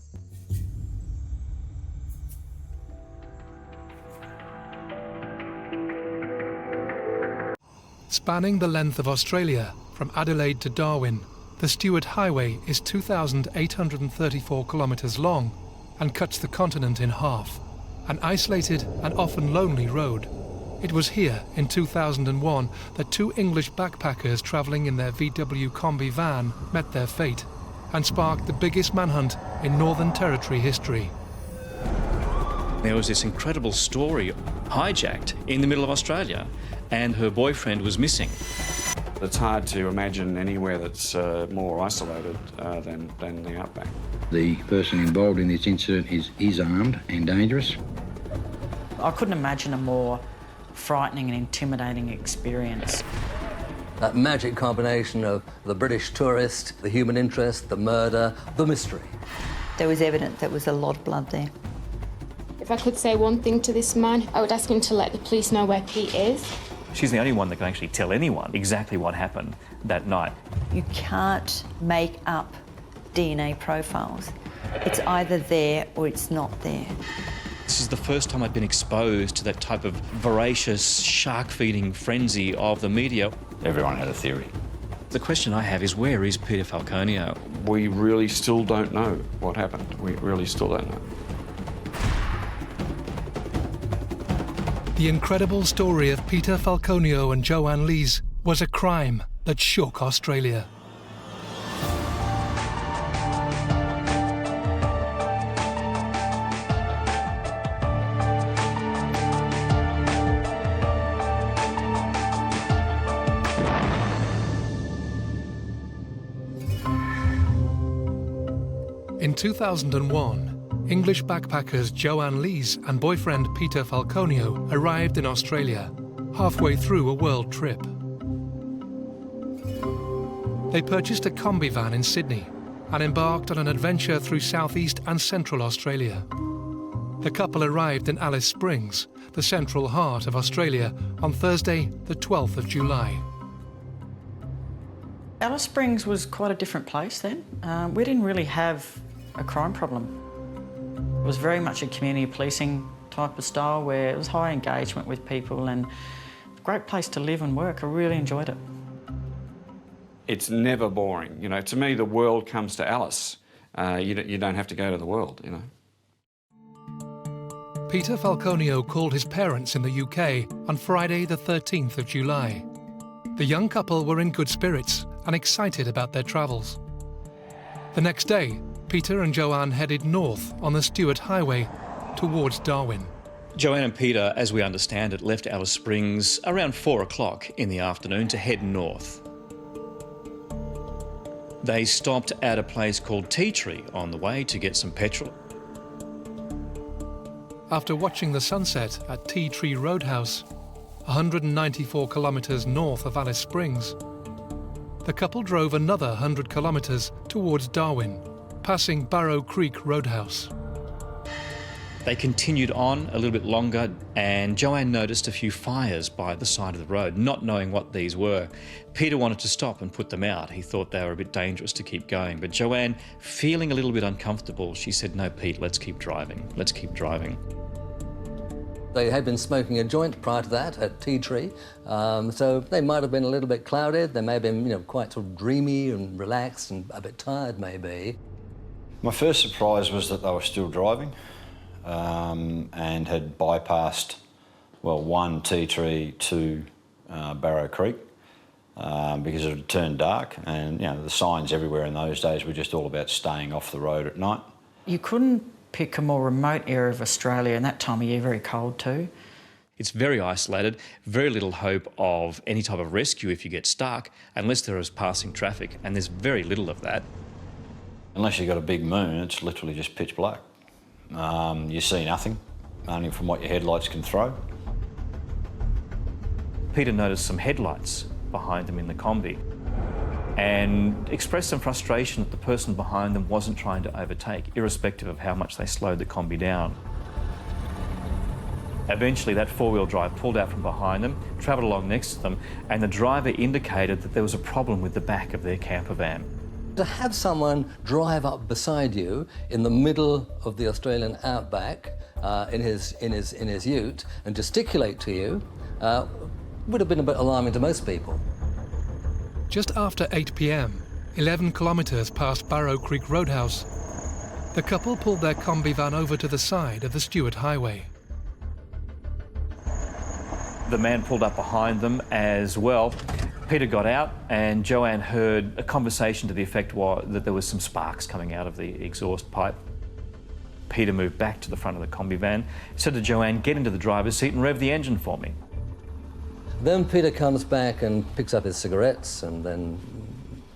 Spanning the length of Australia, from Adelaide to Darwin, the Stuart Highway is 2,834 kilometres long and cuts the continent in half, an isolated and often lonely road. It was here in 2001 that 2 English backpackers travelling in their VW Combi van met their fate and sparked the biggest manhunt in Northern Territory history. There was this incredible story, hijacked in the middle of Australia, and her boyfriend was missing. It's hard to imagine anywhere that's more isolated than the outback. The person involved in this incident is armed and dangerous. I couldn't imagine a more frightening and intimidating experience. That magic combination of the British tourist, the human interest, the murder, the mystery. There was evidence there was a lot of blood there. If I could say one thing to this man, I would ask him to let the police know where Pete is. She's the only one that can actually tell anyone exactly what happened that night. You can't make up DNA profiles. It's either there or it's not there. This is the first time I'd been exposed to that type of voracious, shark-feeding frenzy of the media. Everyone had a theory. The question I have is, where is Peter Falconio? We really still don't know what happened. We really still don't know. The incredible story of Peter Falconio and Joanne Lees was a crime that shook Australia. In 2001, English backpackers Joanne Lees and boyfriend Peter Falconio arrived in Australia, halfway through a world trip. They purchased a combi van in Sydney and embarked on an adventure through southeast and central Australia. The couple arrived in Alice Springs, the central heart of Australia, on Thursday, the 12th of July. Alice Springs was quite a different place then. We didn't really have a crime problem. It was very much a community policing type of style where it was high engagement with people and a great place to live and work. I really enjoyed it. It's never boring. You know, to me, the world comes to Alice. You don't have to go to the world, you know. Peter Falconio called his parents in the UK on Friday the 13th of July. The young couple were in good spirits and excited about their travels. The next day, Peter and Joanne headed north on the Stuart Highway towards Darwin. Joanne and Peter, as we understand it, left Alice Springs around 4 o'clock in the afternoon to head north. They stopped at a place called Tea Tree on the way to get some petrol. After watching the sunset at Tea Tree Roadhouse, 194 kilometres north of Alice Springs, the couple drove another 100 kilometres towards Darwin, passing Barrow Creek Roadhouse. They continued on a little bit longer and Joanne noticed a few fires by the side of the road, not knowing what these were. Peter wanted to stop and put them out. He thought they were a bit dangerous to keep going. But Joanne, feeling a little bit uncomfortable, she said, "No, Pete, let's keep driving. Let's keep driving." They had been smoking a joint prior to that at Tea Tree, so they might have been a little bit clouded. They may have been, quite sort of dreamy and relaxed and a bit tired, maybe. My first surprise was that they were still driving and had bypassed, well, 1 Tea Tree, 2 Barrow Creek because it had turned dark, and the signs everywhere in those days were just all about staying off the road at night. You couldn't pick a more remote area of Australia, and that time of year very cold too. It's very isolated, very little hope of any type of rescue if you get stuck, unless there is passing traffic, and there's very little of that. Unless you've got a big moon, it's literally just pitch black. You see nothing, only from what your headlights can throw. Peter noticed some headlights behind them in the combi and expressed some frustration that the person behind them wasn't trying to overtake, irrespective of how much they slowed the combi down. Eventually, that four-wheel drive pulled out from behind them, travelled along next to them, and the driver indicated that there was a problem with the back of their camper van. To have someone drive up beside you in the middle of the Australian outback in his ute and gesticulate to you would have been a bit alarming to most people. Just after 8 p.m, 11 kilometres past Barrow Creek Roadhouse, the couple pulled their combi van over to the side of the Stuart Highway. The man pulled up behind them as well. Peter got out and Joanne heard a conversation to the effect that there was some sparks coming out of the exhaust pipe. Peter moved back to the front of the combi van, said to Joanne, "Get into the driver's seat and rev the engine for me." Then Peter comes back and picks up his cigarettes and then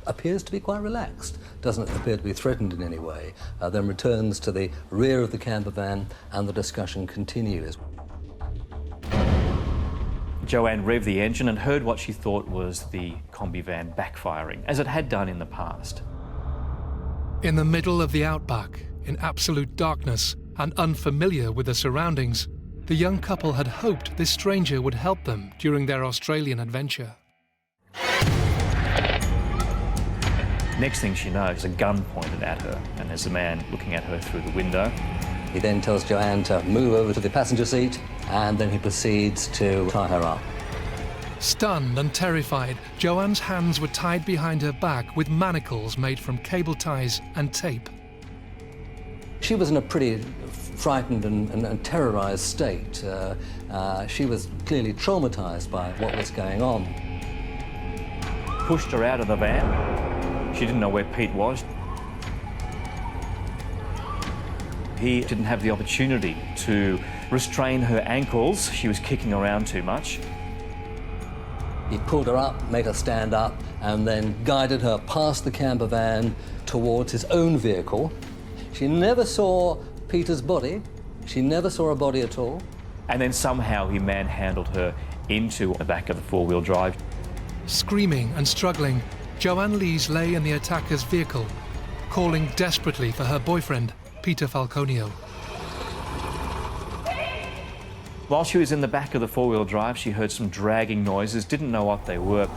appears to be quite relaxed, doesn't appear to be threatened in any way, then returns to the rear of the camper van and the discussion continues. Joanne revved the engine and heard what she thought was the combi van backfiring, as it had done in the past. In the middle of the outback, in absolute darkness and unfamiliar with the surroundings, the young couple had hoped this stranger would help them during their Australian adventure. Next thing she knows, a gun pointed at her, and there's a man looking at her through the window. He then tells Joanne to move over to the passenger seat, and then he proceeds to tie her up. Stunned and terrified, Joanne's hands were tied behind her back with manacles made from cable ties and tape. She was in a pretty frightened and terrorised state. She was clearly traumatised by what was going on. Pushed her out of the van. She didn't know where Pete was. He didn't have the opportunity to restrain her ankles. She was kicking around too much. He pulled her up, made her stand up, and then guided her past the camper van towards his own vehicle. She never saw Peter's body. She never saw a body at all. And then somehow he manhandled her into the back of the four-wheel drive. Screaming and struggling, Joanne Lees lay in the attacker's vehicle, calling desperately for her boyfriend, Peter Falconio. While she was in the back of the four-wheel drive, she heard some dragging noises, didn't know what they were.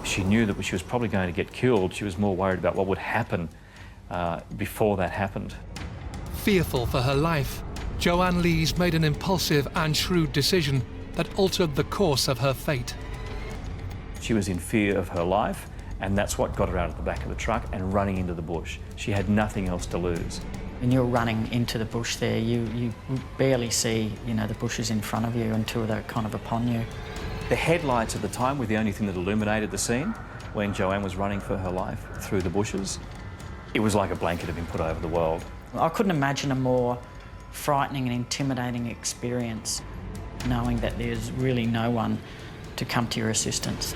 She knew that she was probably going to get killed. She was more worried about what would happen before that happened. Fearful for her life, Joanne Lees made an impulsive and shrewd decision that altered the course of her fate. She was in fear of her life, and that's what got her out of the back of the truck and running into the bush. She had nothing else to lose. When you're running into the bush there, you barely see, the bushes in front of you until they're kind of upon you. The headlights at the time were the only thing that illuminated the scene when Joanne was running for her life through the bushes. It was like a blanket had been put over the world. I couldn't imagine a more frightening and intimidating experience, knowing that there's really no one to come to your assistance.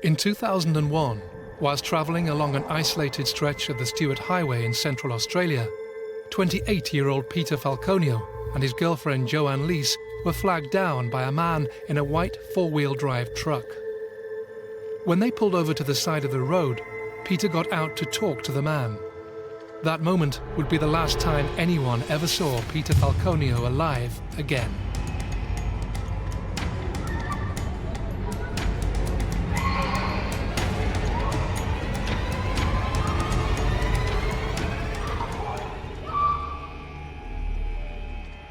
In 2001, whilst travelling along an isolated stretch of the Stuart Highway in central Australia, 28-year-old Peter Falconio and his girlfriend Joanne Lees were flagged down by a man in a white four-wheel drive truck. When they pulled over to the side of the road, Peter got out to talk to the man. That moment would be the last time anyone ever saw Peter Falconio alive again.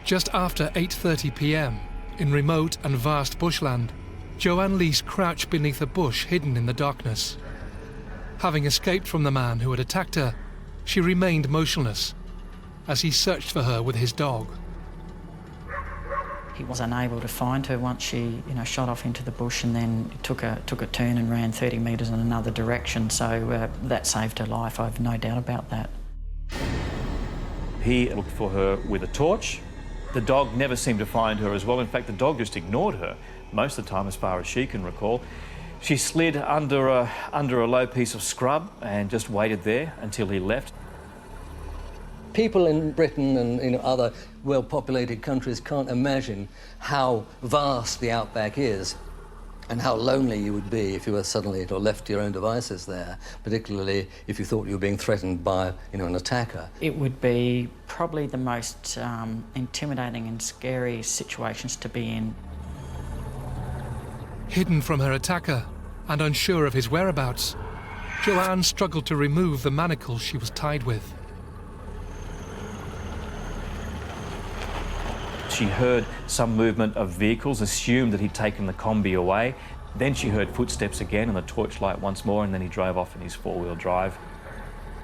Just after 8:30 p.m, in remote and vast bushland, Joanne Lees crouched beneath a bush hidden in the darkness. Having escaped from the man who had attacked her, she remained motionless as he searched for her with his dog. He was unable to find her once she, shot off into the bush, and then took a turn and ran 30 metres in another direction. So that saved her life. I've no doubt about that. He looked for her with a torch. The dog never seemed to find her as well. In fact, the dog just ignored her most of the time, as far as she can recall. She slid under a low piece of scrub and just waited there until he left. People in Britain and other well-populated countries can't imagine how vast the outback is and how lonely you would be if you were suddenly left to your own devices there, particularly if you thought you were being threatened by an attacker. It would be probably the most intimidating and scary situations to be in. Hidden from her attacker and unsure of his whereabouts, Joanne struggled to remove the manacles she was tied with. She heard some movement of vehicles, assumed that he'd taken the combi away. Then she heard footsteps again and the torchlight once more, and then he drove off in his four-wheel drive.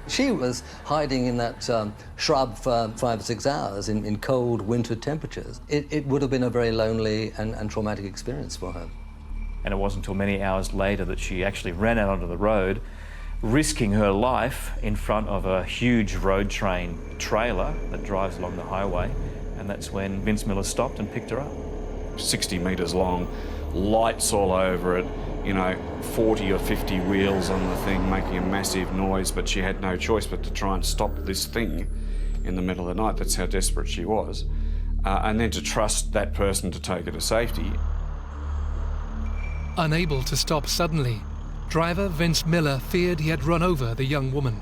She was hiding in that shrub for 5 or 6 hours in cold winter temperatures. It would have been a very lonely and traumatic experience for her. And it wasn't until many hours later that she actually ran out onto the road, risking her life in front of a huge road train trailer that drives along the highway. And that's when Vince Miller stopped and picked her up. 60 metres long, lights all over it, 40 or 50 wheels on the thing making a massive noise, but she had no choice but to try and stop this thing in the middle of the night. That's how desperate she was. And then to trust that person to take her to safety. Unable to stop suddenly, driver Vince Miller feared he had run over the young woman.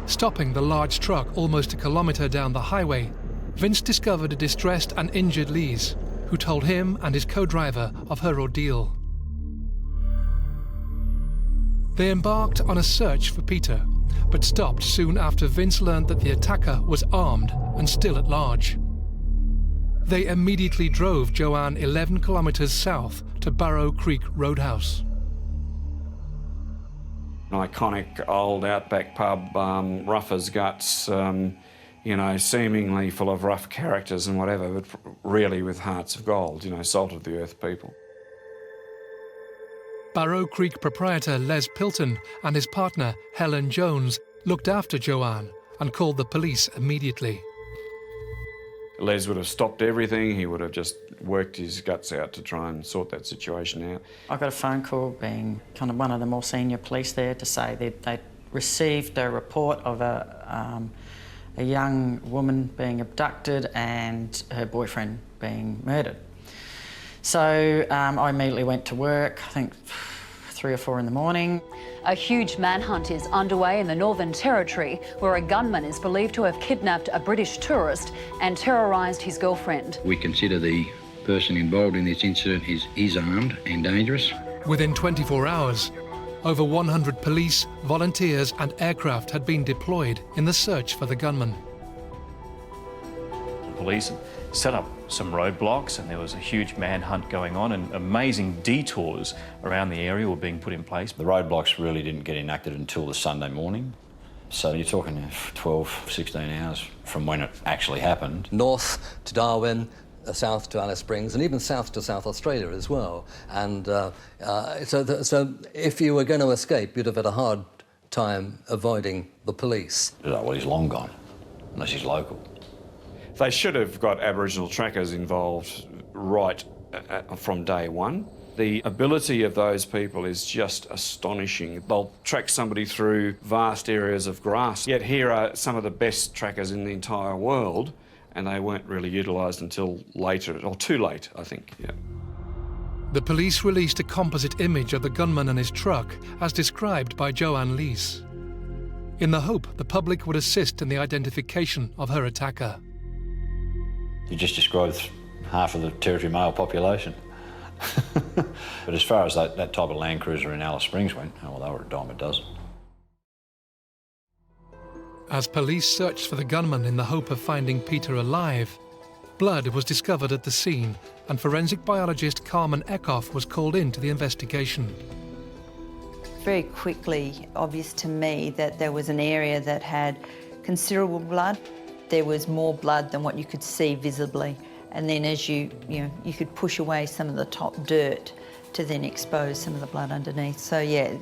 Stopping the large truck almost a kilometre down the highway, Vince discovered a distressed and injured Lees, who told him and his co-driver of her ordeal. They embarked on a search for Peter, but stopped soon after Vince learned that the attacker was armed and still at large. They immediately drove Joanne 11 kilometres south to Barrow Creek Roadhouse. An iconic old outback pub, rough as guts, you know, seemingly full of rough characters and whatever, but really with hearts of gold, you know, salt of the earth people. Barrow Creek proprietor Les Pilton and his partner Helen Jones looked after Joanne and called the police immediately. Les would have stopped everything. He would have just worked his guts out to try and sort that situation out. I got a phone call, being kind of one of the more senior police there, to say that they'd received a report of a young woman being abducted and her boyfriend being murdered. So I immediately went to work, I think 3 or 4 in the morning. A huge manhunt is underway in the Northern Territory, where a gunman is believed to have kidnapped a British tourist and terrorised his girlfriend. We consider the person involved in this incident is armed and dangerous. Within 24 hours, over 100 police, volunteers and aircraft had been deployed in the search for the gunman. Police set up some roadblocks and there was a huge manhunt going on, and amazing detours around the area were being put in place. The roadblocks really didn't get enacted until the Sunday morning. So you're talking 12, 16 hours from when it actually happened. North to Darwin, south to Alice Springs, and even south to South Australia as well. And so if you were going to escape, you'd have had a hard time avoiding the police. Well, he's long gone, unless he's local. They should have got Aboriginal trackers involved right from day one. The ability of those people is just astonishing. They'll track somebody through vast areas of grass, yet here are some of the best trackers in the entire world, and they weren't really utilised until later, or too late, I think, yeah. The police released a composite image of the gunman and his truck, as described by Joanne Lees, in the hope the public would assist in the identification of her attacker. You just described half of the Territory male population. But as far as that type of Land Cruiser in Alice Springs went, well, they were a dime a dozen. As police searched for the gunman in the hope of finding Peter alive, blood was discovered at the scene, and forensic biologist Carmen Eckhoff was called in to the investigation. Very quickly obvious to me that there was an area that had considerable blood. There was more blood than what you could see visibly. And then as you could push away some of the top dirt to then expose some of the blood underneath. So yeah,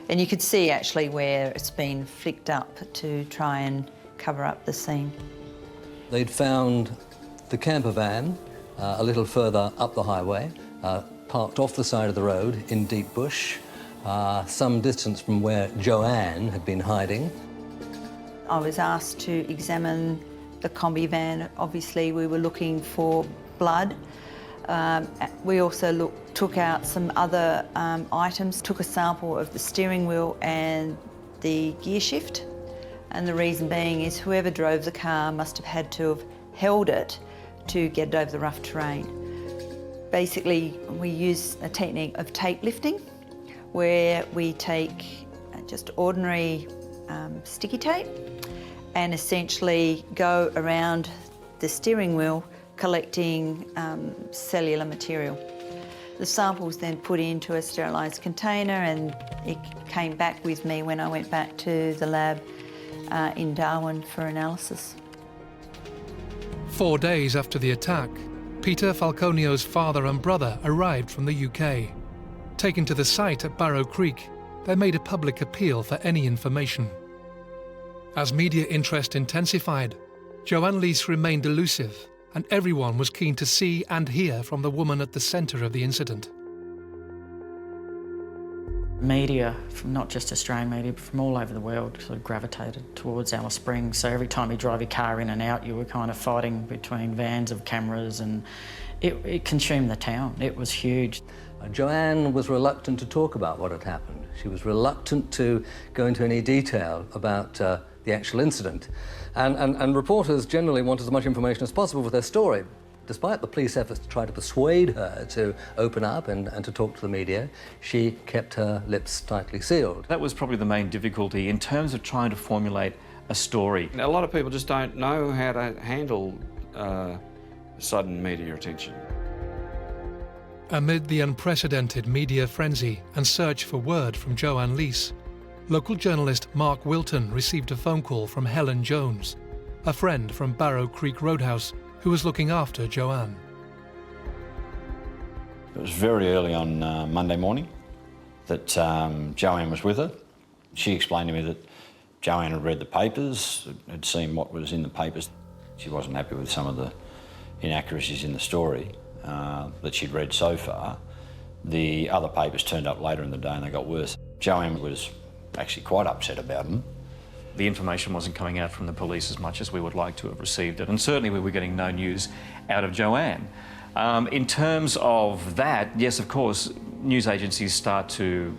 and you could see actually where it's been flicked up to try and cover up the scene. They'd found the camper van a little further up the highway, parked off the side of the road in deep bush, some distance from where Joanne had been hiding. I was asked to examine the combi van. Obviously we were looking for blood. We also took out some other items, took a sample of the steering wheel and the gear shift. And the reason being is whoever drove the car must have had to have held it to get it over the rough terrain. Basically, we use a technique of tape lifting, where we take just ordinary sticky tape and essentially go around the steering wheel collecting cellular material. The sample was then put into a sterilised container and it came back with me when I went back to the lab in Darwin for analysis. 4 days after the attack, Peter Falconio's father and brother arrived from the UK. Taken to the site at Barrow Creek, they made a public appeal for any information. As media interest intensified, Joanne Lees remained elusive, and everyone was keen to see and hear from the woman at the centre of the incident. Media, from not just Australian media, but from all over the world, sort of gravitated towards Alice Springs. So every time you drive your car in and out, you were kind of fighting between vans of cameras, and it consumed the town. It was huge. Joanne was reluctant to talk about what had happened. She was reluctant to go into any detail about the actual incident. And reporters generally want as much information as possible for their story. Despite the police efforts to try to persuade her to open up and to talk to the media, she kept her lips tightly sealed. That was probably the main difficulty in terms of trying to formulate a story. A lot of people just don't know how to handle sudden media attention. Amid the unprecedented media frenzy and search for word from Joanne Lees, local journalist Mark Wilton received a phone call from Helen Jones, a friend from Barrow Creek Roadhouse who was looking after Joanne. It was very early on Monday morning that Joanne was with her. She explained to me that Joanne had read the papers, had seen what was in the papers. She wasn't happy with some of the inaccuracies in the story that she'd read so far. The other papers turned up later in the day and they got worse. Joanne was actually quite upset about them. The information wasn't coming out from the police as much as we would like to have received it, and certainly we were getting no news out of Joanne. In terms of that, yes, of course, news agencies start to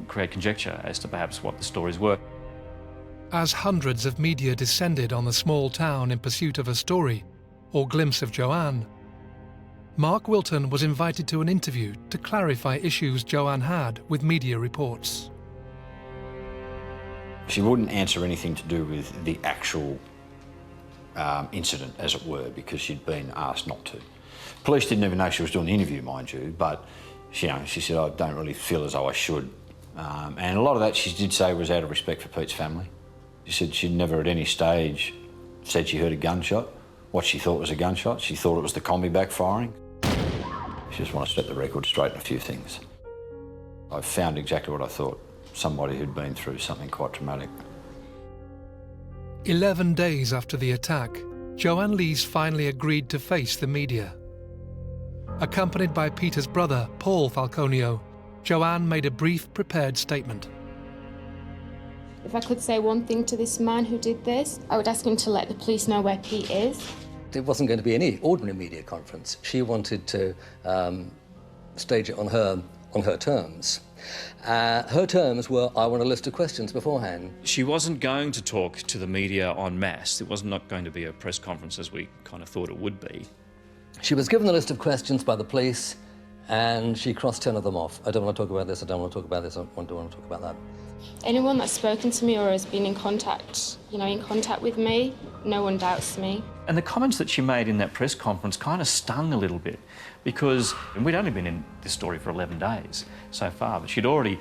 create conjecture as to perhaps what the stories were. As hundreds of media descended on the small town in pursuit of a story or glimpse of Joanne, Mark Wilton was invited to an interview to clarify issues Joanne had with media reports. She wouldn't answer anything to do with the actual incident, as it were, because she'd been asked not to. Police didn't even know she was doing the interview, mind you, but she said, I don't really feel as though I should. And a lot of that she did say was out of respect for Pete's family. She said she'd never at any stage said she heard a gunshot, what she thought was a gunshot. She thought it was the combi backfiring. She just wanted to set the record straight in a few things. I found exactly what I thought. Somebody who'd been through something quite traumatic. 11 days after the attack, Joanne Lees finally agreed to face the media. Accompanied by Peter's brother, Paul Falconio, Joanne made a brief, prepared statement. If I could say one thing to this man who did this, I would ask him to let the police know where Pete is. It wasn't going to be any ordinary media conference. She wanted to stage it on her terms. Her terms were, I want a list of questions beforehand. She wasn't going to talk to the media en masse. It was not going to be a press conference as we kind of thought it would be. She was given a list of questions by the police and she crossed 10 of them off. I don't want to talk about this, I don't want to talk about this, I don't want to talk about that. Anyone that's spoken to me or has been in contact with me, no one doubts me. And the comments that she made in that press conference kind of stung a little bit because we'd only been in this story for 11 days so far, but she'd already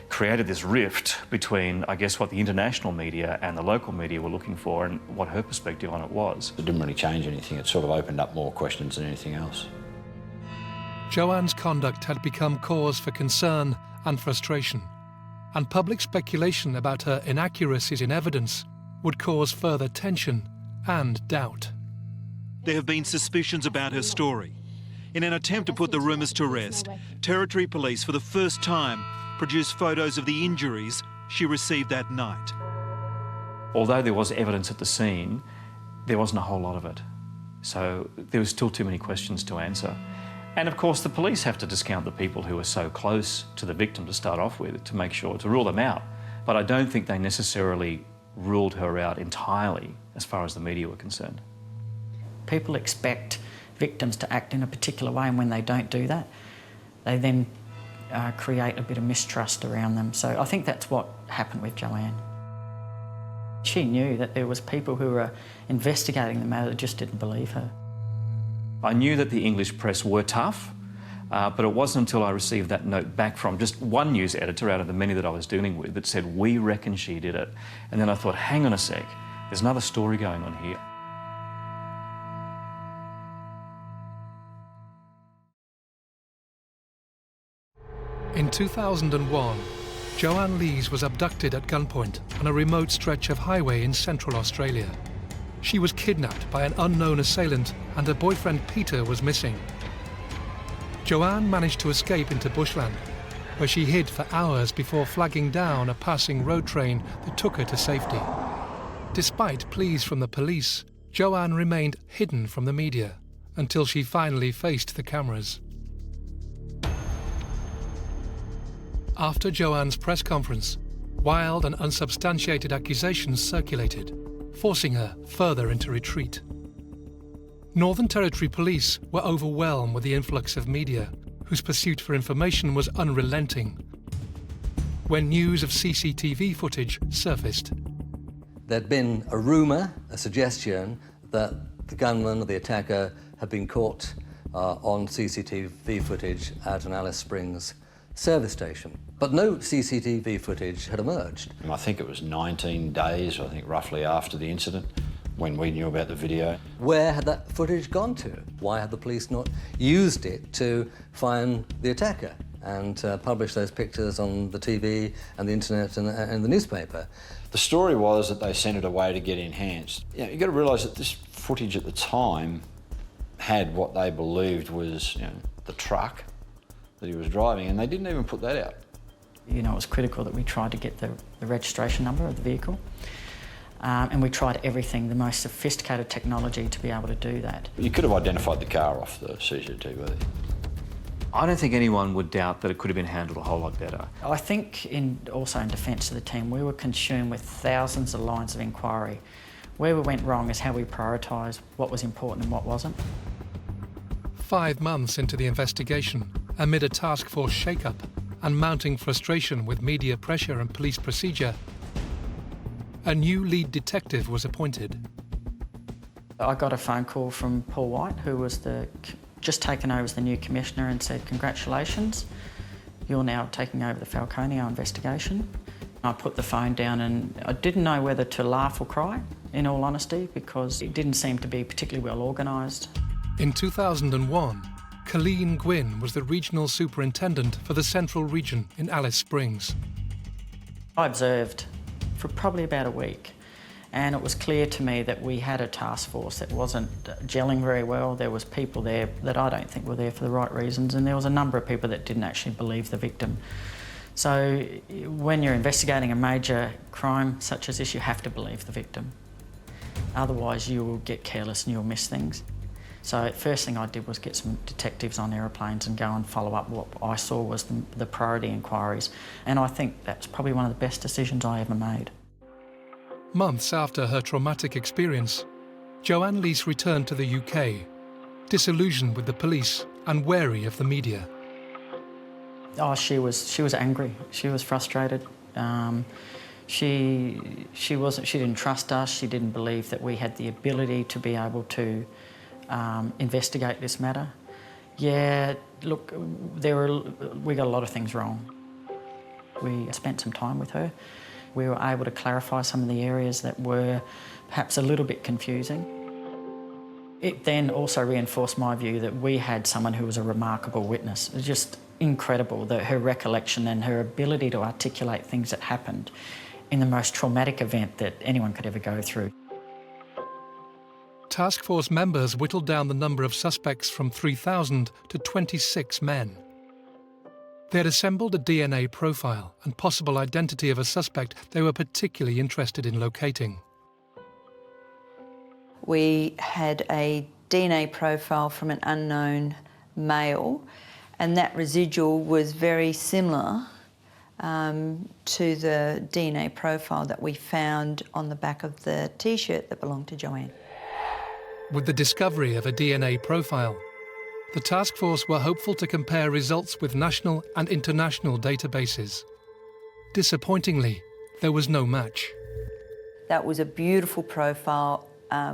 created this rift between, I guess, what the international media and the local media were looking for and what her perspective on it was. It didn't really change anything. It sort of opened up more questions than anything else. Joanne's conduct had become cause for concern and frustration, and public speculation about her inaccuracies in evidence would cause further tension and doubt. There have been suspicions about her story. In an attempt to put the rumours to rest, Territory Police for the first time produced photos of the injuries she received that night. Although there was evidence at the scene, there wasn't a whole lot of it. So there was still too many questions to answer. And of course the police have to discount the people who are so close to the victim to start off with to make sure, to rule them out. But I don't think they necessarily ruled her out entirely as far as the media were concerned. People expect victims to act in a particular way, and when they don't do that, they then create a bit of mistrust around them. So I think that's what happened with Joanne. She knew that there was people who were investigating the matter that just didn't believe her. I knew that the English press were tough, but it wasn't until I received that note back from just one news editor out of the many that I was dealing with that said, "We reckon she did it." And then I thought, hang on a sec, there's another story going on here. In 2001, Joanne Lees was abducted at gunpoint on a remote stretch of highway in central Australia. She was kidnapped by an unknown assailant and her boyfriend Peter was missing. Joanne managed to escape into bushland, where she hid for hours before flagging down a passing road train that took her to safety. Despite pleas from the police, Joanne remained hidden from the media until she finally faced the cameras. After Joanne's press conference, wild and unsubstantiated accusations circulated, forcing her further into retreat. Northern Territory Police were overwhelmed with the influx of media, whose pursuit for information was unrelenting. When news of CCTV footage surfaced, there'd been a rumour, a suggestion, that the gunman or the attacker had been caught on CCTV footage at an Alice Springs service station. But no CCTV footage had emerged. I think it was 19 days, I think, roughly after the incident, when we knew about the video. Where had that footage gone to? Why had the police not used it to find the attacker and publish those pictures on the TV and the internet and the newspaper? The story was that they sent it away to get enhanced. You know, you've got to realise that this footage at the time had what they believed was, you know, the truck that he was driving, and they didn't even put that out. You know, it was critical that we tried to get the registration number of the vehicle. And we tried everything, the most sophisticated technology to be able to do that. You could have identified the car off the CCTV. I don't think anyone would doubt that it could have been handled a whole lot better. I think also in defence of the team, we were consumed with thousands of lines of inquiry. Where we went wrong is how we prioritised what was important and what wasn't. 5 months into the investigation, amid a task force shake-up and mounting frustration with media pressure and police procedure, a new lead detective was appointed. I got a phone call from Paul White, who was just taken over as the new commissioner, and said, "Congratulations, you're now taking over the Falconio investigation." I put the phone down and I didn't know whether to laugh or cry, in all honesty, because it didn't seem to be particularly well organised. In 2001, Colleen Gwynn was the regional superintendent for the Central Region in Alice Springs. I observed for probably about a week, and it was clear to me that we had a task force that wasn't gelling very well. There was people there that I don't think were there for the right reasons, and there was a number of people that didn't actually believe the victim. So when you're investigating a major crime such as this, you have to believe the victim. Otherwise you will get careless and you'll miss things. So first thing I did was get some detectives on aeroplanes and go and follow up what I saw was the priority inquiries. And I think that's probably one of the best decisions I ever made. Months after her traumatic experience, Joanne Leese returned to the UK, disillusioned with the police and wary of the media. Oh, she was angry. She was frustrated. She didn't trust us. She didn't believe that we had the ability to be able to investigate this matter. Yeah, look, we got a lot of things wrong. We spent some time with her. We were able to clarify some of the areas that were perhaps a little bit confusing. It then also reinforced my view that we had someone who was a remarkable witness. It was just incredible, that her recollection and her ability to articulate things that happened in the most traumatic event that anyone could ever go through. Task force members whittled down the number of suspects from 3,000 to 26 men. They had assembled a DNA profile and possible identity of a suspect they were particularly interested in locating. We had a DNA profile from an unknown male, and that residual was very similar to the DNA profile that we found on the back of the T-shirt that belonged to Joanne. With the discovery of a DNA profile, the task force were hopeful to compare results with national and international databases. Disappointingly, there was no match. That was a beautiful profile.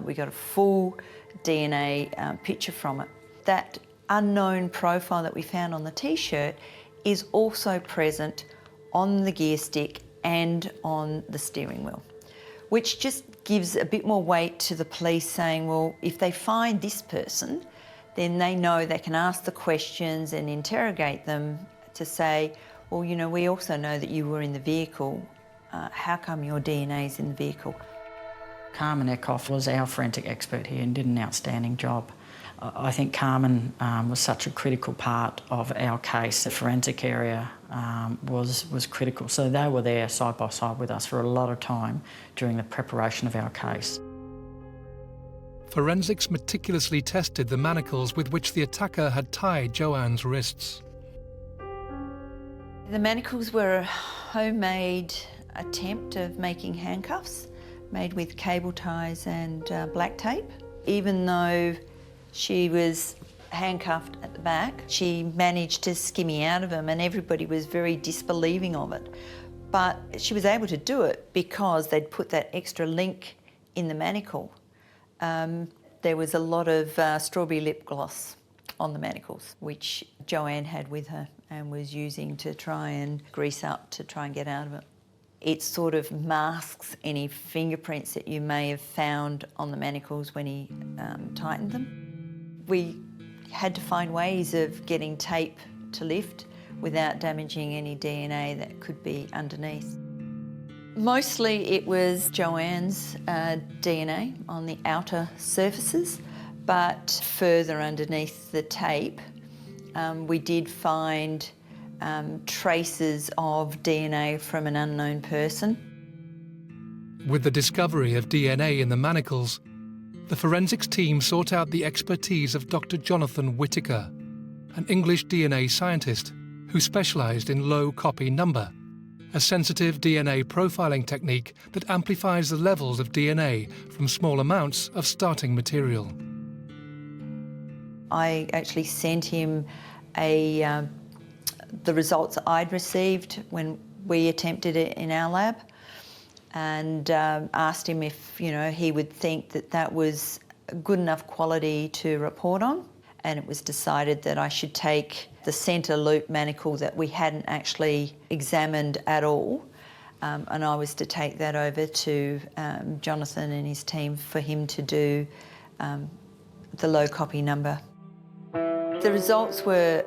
We got a full DNA picture from it. That unknown profile that we found on the T-shirt is also present on the gear stick and on the steering wheel, which just gives a bit more weight to the police saying, well, if they find this person, then they know they can ask the questions and interrogate them to say, well, you know, we also know that you were in the vehicle. How come your DNA's in the vehicle? Carmen Eckhoff was our forensic expert here and did an outstanding job. I think Carmen was such a critical part of our case. The forensic area was critical. So they were there side by side with us for a lot of time during the preparation of our case. Forensics meticulously tested the manacles with which the attacker had tied Joanne's wrists. The manacles were a homemade attempt of making handcuffs, made with cable ties and black tape. Even though She was handcuffed at the back. She managed to skimmy out of him and everybody was very disbelieving of it. But she was able to do it because they'd put that extra link in the manacle. There was a lot of strawberry lip gloss on the manacles, which Joanne had with her and was using to try and grease up to try and get out of it. It sort of masks any fingerprints that you may have found on the manacles when he tightened them. We had to find ways of getting tape to lift without damaging any DNA that could be underneath. Mostly it was Joanne's DNA on the outer surfaces, but further underneath the tape we did find traces of DNA from an unknown person. With the discovery of DNA in the manacles, the forensics team sought out the expertise of Dr. Jonathan Whittaker, an English DNA scientist who specialised in low copy number, a sensitive DNA profiling technique that amplifies the levels of DNA from small amounts of starting material. I actually sent him the results I'd received when we attempted it in our lab, and asked him if he would think that that was good enough quality to report on. And it was decided that I should take the centre loop manacle that we hadn't actually examined at all, and I was to take that over to Jonathan and his team for him to do the low copy number. The results were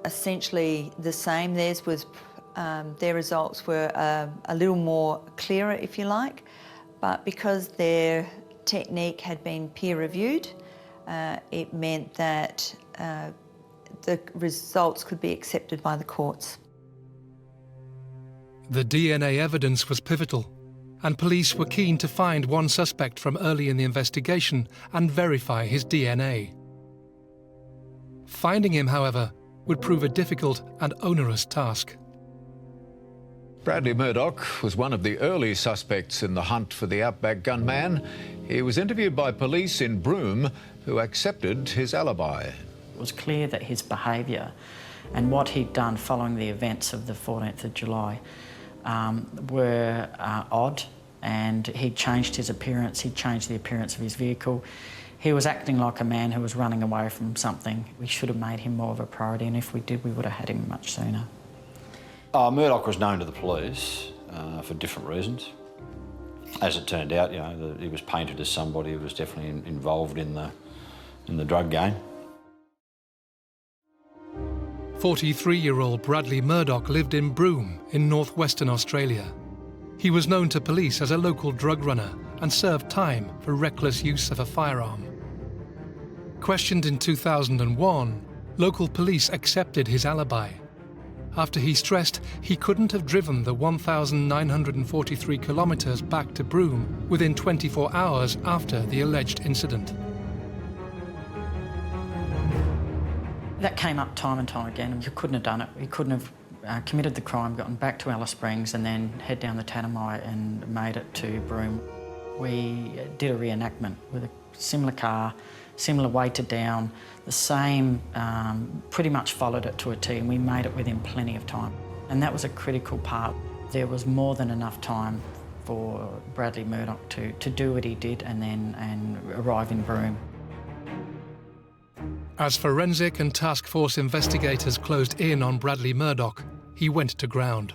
essentially the same. Their results were a little more clearer, if you like, but because their technique had been peer-reviewed, it meant that the results could be accepted by the courts. The DNA evidence was pivotal, and police were keen to find one suspect from early in the investigation and verify his DNA. Finding him, however, would prove a difficult and onerous task. Bradley Murdoch was one of the early suspects in the hunt for the Outback gunman. He was interviewed by police in Broome, who accepted his alibi. It was clear that his behaviour and what he'd done following the events of the 14th of July were odd, and he'd changed his appearance, he'd changed the appearance of his vehicle. He was acting like a man who was running away from something. We should have made him more of a priority, and if we did, we would have had him much sooner. Murdoch was known to the police for different reasons. As it turned out, he was painted as somebody who was definitely involved in the drug game. 43-year-old Bradley Murdoch lived in Broome in northwestern Australia. He was known to police as a local drug runner and served time for reckless use of a firearm. Questioned in 2001, local police accepted his alibi, after he stressed he couldn't have driven the 1,943 kilometres back to Broome within 24 hours after the alleged incident. That came up time and time again, and you couldn't have done it. You couldn't have committed the crime, gotten back to Alice Springs and then head down the Tanami and made it to Broome. We did a reenactment with a similar car, similar weighted down, the same, pretty much followed it to a T, and we made it within plenty of time. And that was a critical part. There was more than enough time for Bradley Murdoch to do what he did and arrive in Broome. As forensic and task force investigators closed in on Bradley Murdoch, he went to ground.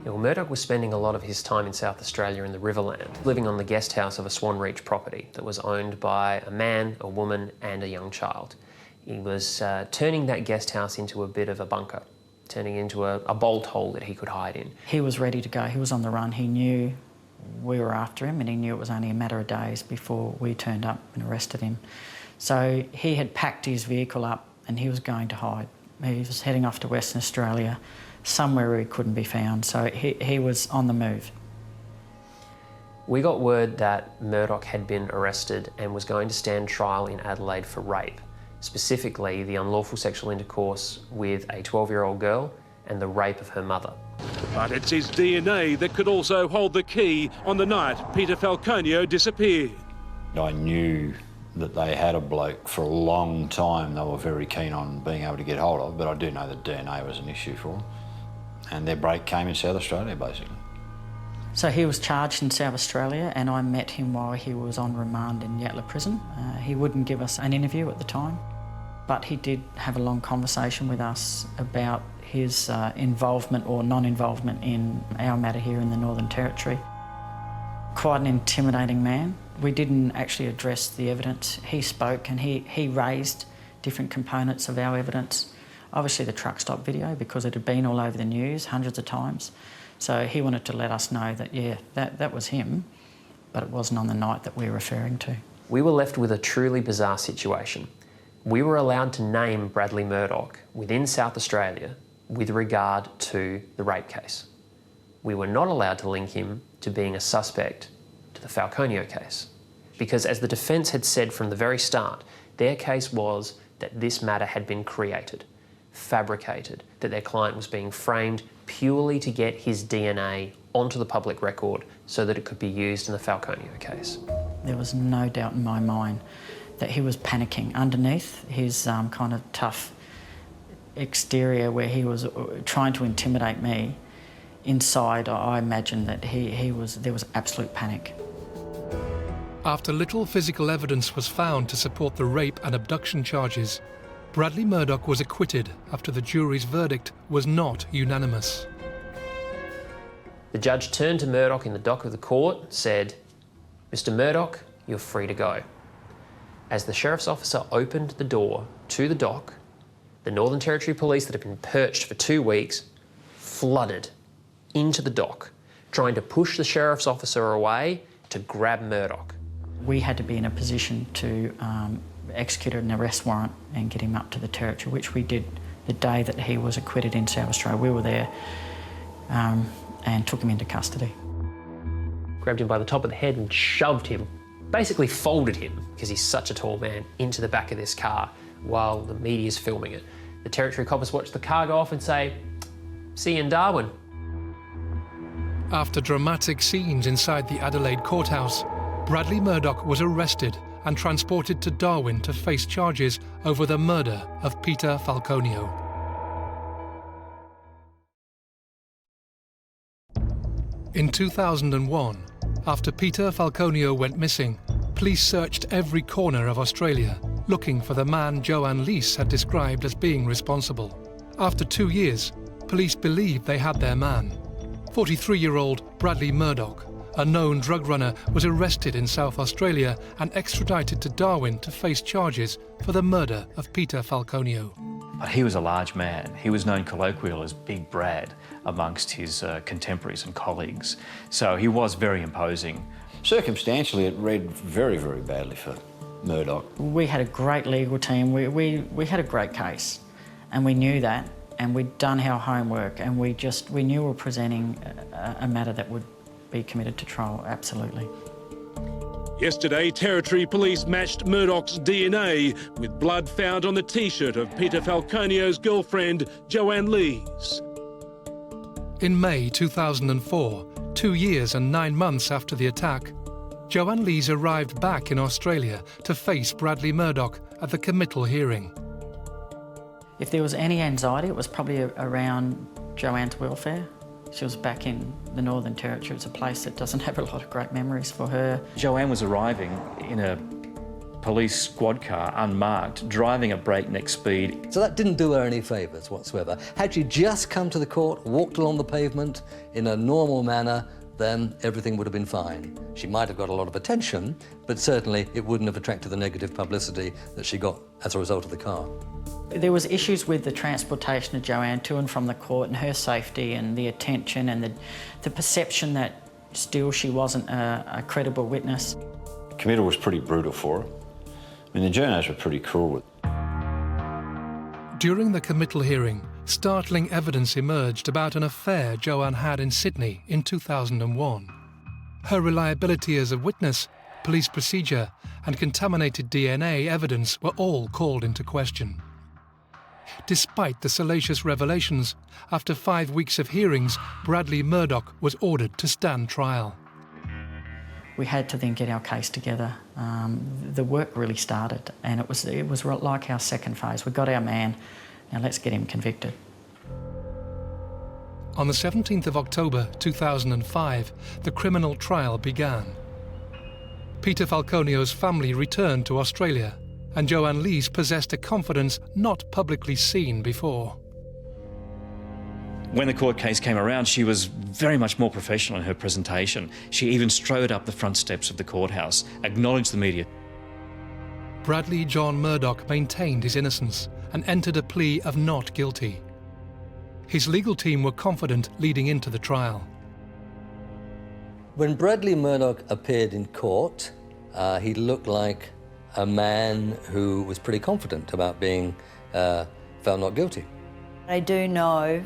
Well, Murdoch was spending a lot of his time in South Australia in the Riverland, living on the guest house of a Swan Reach property that was owned by a man, a woman and a young child. He was turning that guest house into a bit of a bunker, turning into a bolt hole that he could hide in. He was ready to go. He was on the run. He knew we were after him, and he knew it was only a matter of days before we turned up and arrested him. So he had packed his vehicle up and he was going to hide. He was heading off to Western Australia, somewhere where he couldn't be found, so he was on the move. We got word that Murdoch had been arrested and was going to stand trial in Adelaide for rape, specifically the unlawful sexual intercourse with a 12-year-old girl and the rape of her mother. But it's his DNA that could also hold the key on the night Peter Falconio disappeared. I knew that they had a bloke for a long time they were very keen on being able to get hold of, but I do know that DNA was an issue for them. And their break came in South Australia, basically. So he was charged in South Australia, and I met him while he was on remand in Yatala Prison. He wouldn't give us an interview at the time, but he did have a long conversation with us about his involvement or non-involvement in our matter here in the Northern Territory. Quite an intimidating man. We didn't actually address the evidence. He spoke and he raised different components of our evidence. Obviously the truck stop video, because it had been all over the news hundreds of times. So he wanted to let us know that, yeah, that was him, but it wasn't on the night that we're referring to. We were left with a truly bizarre situation. We were allowed to name Bradley Murdoch within South Australia with regard to the rape case. We were not allowed to link him to being a suspect to the Falconio case, because as the defence had said from the very start, their case was that this matter had been created, fabricated, that their client was being framed purely to get his DNA onto the public record so that it could be used in the Falconio case. There was no doubt in my mind that he was panicking underneath his kind of tough exterior where he was trying to intimidate me. Inside, I imagine that there was absolute panic. After little physical evidence was found to support the rape and abduction charges, Bradley Murdoch was acquitted after the jury's verdict was not unanimous. The judge turned to Murdoch in the dock of the court, said, "Mr. Murdoch, you're free to go." As the sheriff's officer opened the door to the dock, the Northern Territory Police that had been perched for 2 weeks flooded into the dock, trying to push the sheriff's officer away to grab Murdoch. We had to be in a position to execute an arrest warrant and get him up to the Territory, which we did the day that he was acquitted in South Australia. We were there and took him into custody. Grabbed him by the top of the head and shoved him, basically folded him, because he's such a tall man, into the back of this car while the media's filming it. The Territory coppers watched the car go off and say, "See you in Darwin." After dramatic scenes inside the Adelaide courthouse, Bradley Murdoch was arrested and transported to Darwin to face charges over the murder of Peter Falconio. In 2001, after Peter Falconio went missing, police searched every corner of Australia, looking for the man Joanne Leese had described as being responsible. After 2 years, police believed they had their man. 43-year-old Bradley Murdoch, a known drug runner, was arrested in South Australia and extradited to Darwin to face charges for the murder of Peter Falconio. But he was a large man. He was known colloquially as Big Brad amongst his contemporaries and colleagues. So he was very imposing. Circumstantially, it read very, very badly for Murdoch. We had a great legal team. We had a great case, and we knew that, and we'd done our homework, and we knew we were presenting a matter that would be committed to trial, absolutely. Yesterday, Territory Police matched Murdoch's DNA with blood found on the T-shirt of Peter Falconio's girlfriend, Joanne Lees. In May 2004, 2 years and 9 months after the attack, Joanne Lees arrived back in Australia to face Bradley Murdoch at the committal hearing. If there was any anxiety, it was probably around Joanne's welfare. She was back in the Northern Territory. It's a place that doesn't have a lot of great memories for her. Joanne was arriving in a police squad car, unmarked, driving at breakneck speed. So that didn't do her any favours whatsoever. Had she just come to the court, walked along the pavement in a normal manner, then everything would have been fine. She might have got a lot of attention, but certainly it wouldn't have attracted the negative publicity that she got as a result of the car. There was issues with the transportation of Joanne to and from the court and her safety and the attention and the perception that still she wasn't a credible witness. The committal was pretty brutal for her. I mean, the journos were pretty cruel. During the committal hearing, startling evidence emerged about an affair Joanne had in Sydney in 2001. Her reliability as a witness, police procedure, and contaminated DNA evidence were all called into question. Despite the salacious revelations, after 5 weeks of hearings, Bradley Murdoch was ordered to stand trial. We had to then get our case together. The work really started, and it was like our second phase. We got our man, now let's get him convicted. On the 17th of October 2005, the criminal trial began. Peter Falconio's family returned to Australia, and Joanne Lees possessed a confidence not publicly seen before. When the court case came around, she was very much more professional in her presentation. She even strode up the front steps of the courthouse, acknowledged the media. Bradley John Murdoch maintained his innocence and entered a plea of not guilty. His legal team were confident leading into the trial. When Bradley Murdoch appeared in court, he looked like a man who was pretty confident about being found not guilty. I do know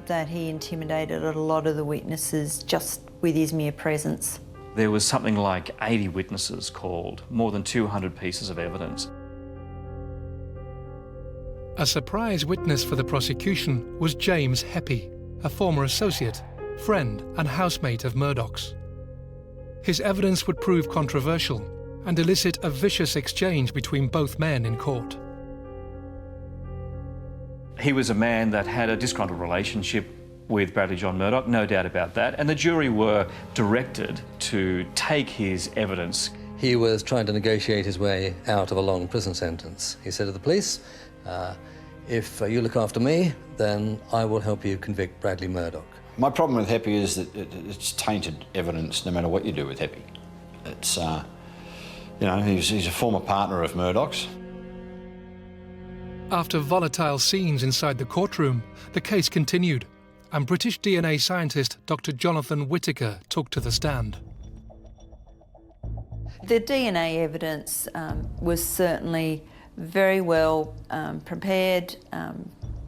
that he intimidated a lot of the witnesses just with his mere presence. There was something like 80 witnesses called, more than 200 pieces of evidence. A surprise witness for the prosecution was James Heppy, a former associate, friend and housemate of Murdoch's. His evidence would prove controversial and elicit a vicious exchange between both men in court. He was a man that had a disgruntled relationship with Bradley John Murdoch, no doubt about that, and the jury were directed to take his evidence. He was trying to negotiate his way out of a long prison sentence. He said to the police, if you look after me, then I will help you convict Bradley Murdoch. My problem with Heppy is that it's tainted evidence no matter what you do with Heppy. It's, you know, he's a former partner of Murdoch's. After volatile scenes inside the courtroom, the case continued, and British DNA scientist Dr. Jonathan Whittaker took to the stand. The DNA evidence was certainly very well prepared,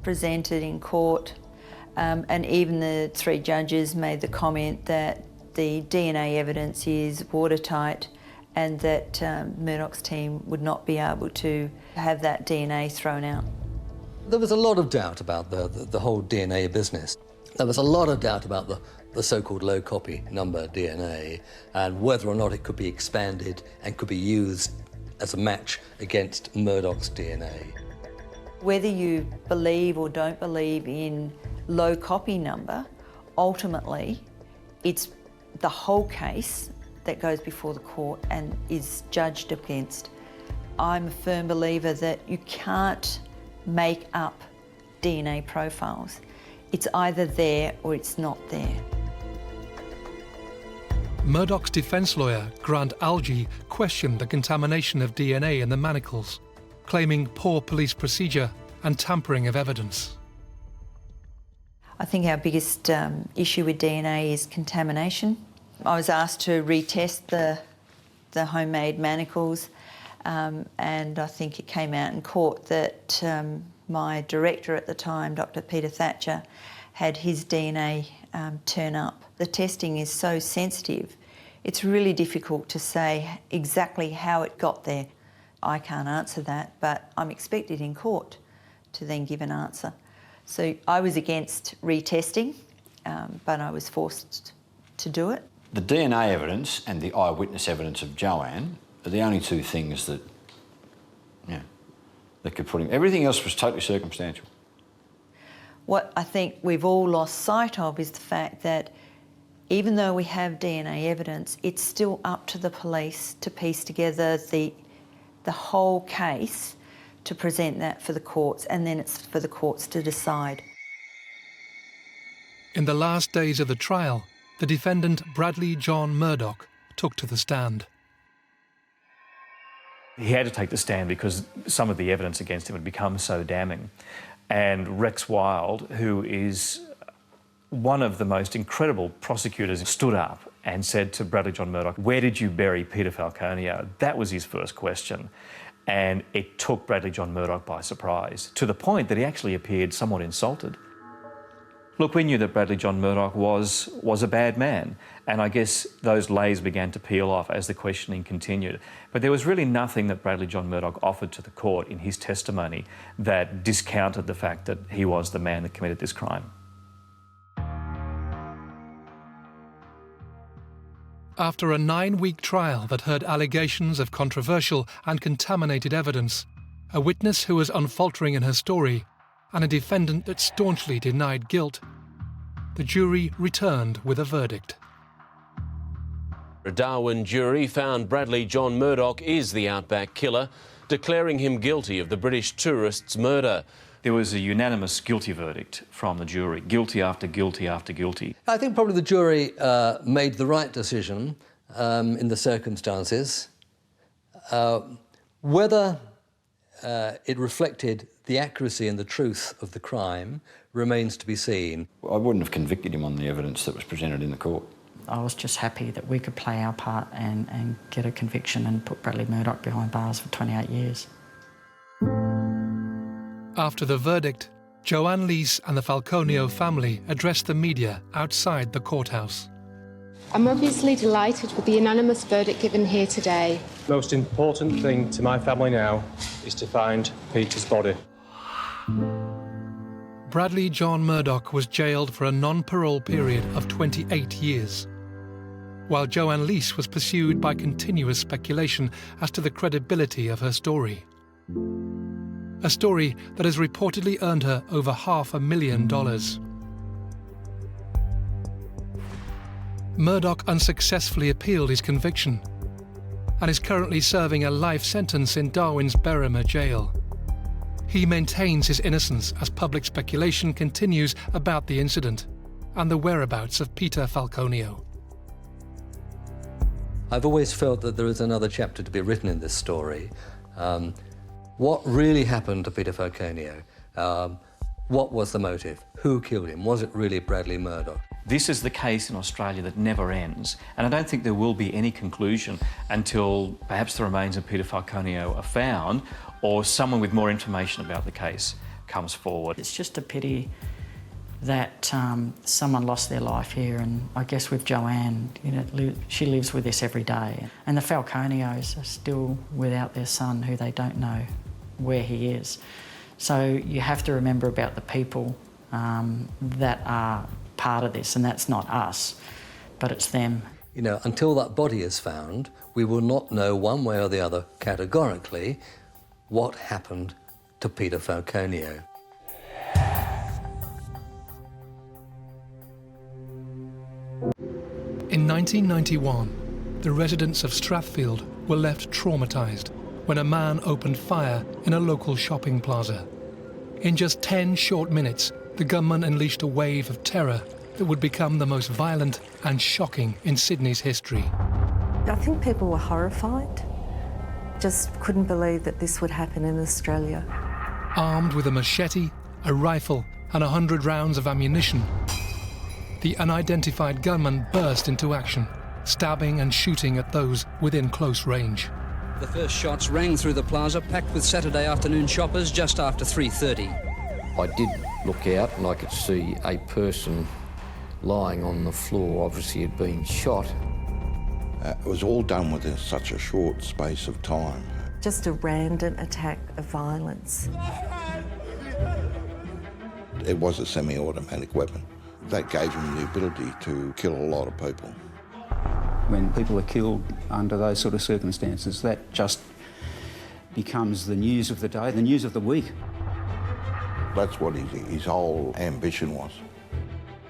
presented in court, and even the three judges made the comment that the DNA evidence is watertight and that Murdoch's team would not be able to have that DNA thrown out. There was a lot of doubt about the whole DNA business. There was a lot of doubt about the so-called low copy number DNA and whether or not it could be expanded and could be used as a match against Murdoch's DNA. Whether you believe or don't believe in low copy number, ultimately it's the whole case that goes before the court and is judged against. I'm a firm believer that you can't make up DNA profiles. It's either there or it's not there. Murdoch's defence lawyer, Grant Algie, questioned the contamination of DNA in the manacles, claiming poor police procedure and tampering of evidence. I think our biggest issue with DNA is contamination. I was asked to retest the homemade manacles, and I think it came out in court that my director at the time, Dr. Peter Thatcher, had his DNA turn up. The testing is so sensitive, it's really difficult to say exactly how it got there. I can't answer that, but I'm expected in court to then give an answer. So I was against retesting, but I was forced to do it. The DNA evidence and the eyewitness evidence of Joanne are the only two things that, that could put him. Everything else was totally circumstantial. What I think we've all lost sight of is the fact that even though we have DNA evidence, it's still up to the police to piece together the whole case to present that for the courts, and then it's for the courts to decide. In the last days of the trial, the defendant Bradley John Murdoch took to the stand. He had to take the stand because some of the evidence against him had become so damning. And Rex Wild, who is one of the most incredible prosecutors, stood up and said to Bradley John Murdoch, "Where did you bury Peter Falconio?" That was his first question. And it took Bradley John Murdoch by surprise, to the point that he actually appeared somewhat insulted. Look, we knew that Bradley John Murdoch was a bad man, and I guess those layers began to peel off as the questioning continued. But there was really nothing that Bradley John Murdoch offered to the court in his testimony that discounted the fact that he was the man that committed this crime. After a 9-week trial that heard allegations of controversial and contaminated evidence, a witness who was unfaltering in her story, and a defendant that staunchly denied guilt, the jury returned with a verdict. A Darwin jury found Bradley John Murdoch is the Outback Killer, declaring him guilty of the British tourist's murder. There was a unanimous guilty verdict from the jury, guilty after guilty after guilty. I think probably the jury made the right decision in the circumstances. Whether it reflected the accuracy and the truth of the crime remains to be seen. I wouldn't have convicted him on the evidence that was presented in the court. I was just happy that we could play our part and get a conviction and put Bradley Murdoch behind bars for 28 years. After the verdict, Joanne Leese and the Falconio family addressed the media outside the courthouse. I'm obviously delighted with the unanimous verdict given here today. The most important thing to my family now is to find Peter's body. Bradley John Murdoch was jailed for a non-parole period of 28 years, while Joanne Leese was pursued by continuous speculation as to the credibility of her story. A story that has reportedly earned her over $500,000. Murdoch unsuccessfully appealed his conviction and is currently serving a life sentence in Darwin's Berrima jail. He maintains his innocence as public speculation continues about the incident and the whereabouts of Peter Falconio. I've always felt that there is another chapter to be written in this story. What really happened to Peter Falconio? What was the motive? Who killed him? Was it really Bradley Murdoch? This is the case in Australia that never ends, and I don't think there will be any conclusion until perhaps the remains of Peter Falconio are found or someone with more information about the case comes forward. It's just a pity that someone lost their life here, and I guess with Joanne, you know, she lives with this every day. And the Falconios are still without their son, who they don't know where he is. So you have to remember about the people that are part of this, and that's not us, but it's them. You know, until that body is found, we will not know one way or the other categorically what happened to Peter Falconio. In 1991, the residents of Strathfield were left traumatised when a man opened fire in a local shopping plaza. In just 10 short minutes, the gunman unleashed a wave of terror that would become the most violent and shocking in Sydney's history. I think people were horrified. Just couldn't believe that this would happen in Australia. Armed with a machete, a rifle, and 100 rounds of ammunition, the unidentified gunman burst into action, stabbing and shooting at those within close range. The first shots rang through the plaza, packed with Saturday afternoon shoppers, just after 3:30. I did look out and I could see a person lying on the floor, obviously had been shot. It was all done within such a short space of time. Just a random attack of violence. It was a semi-automatic weapon. That gave him the ability to kill a lot of people. When people are killed under those sort of circumstances, that just becomes the news of the day, the news of the week. That's what his whole ambition was,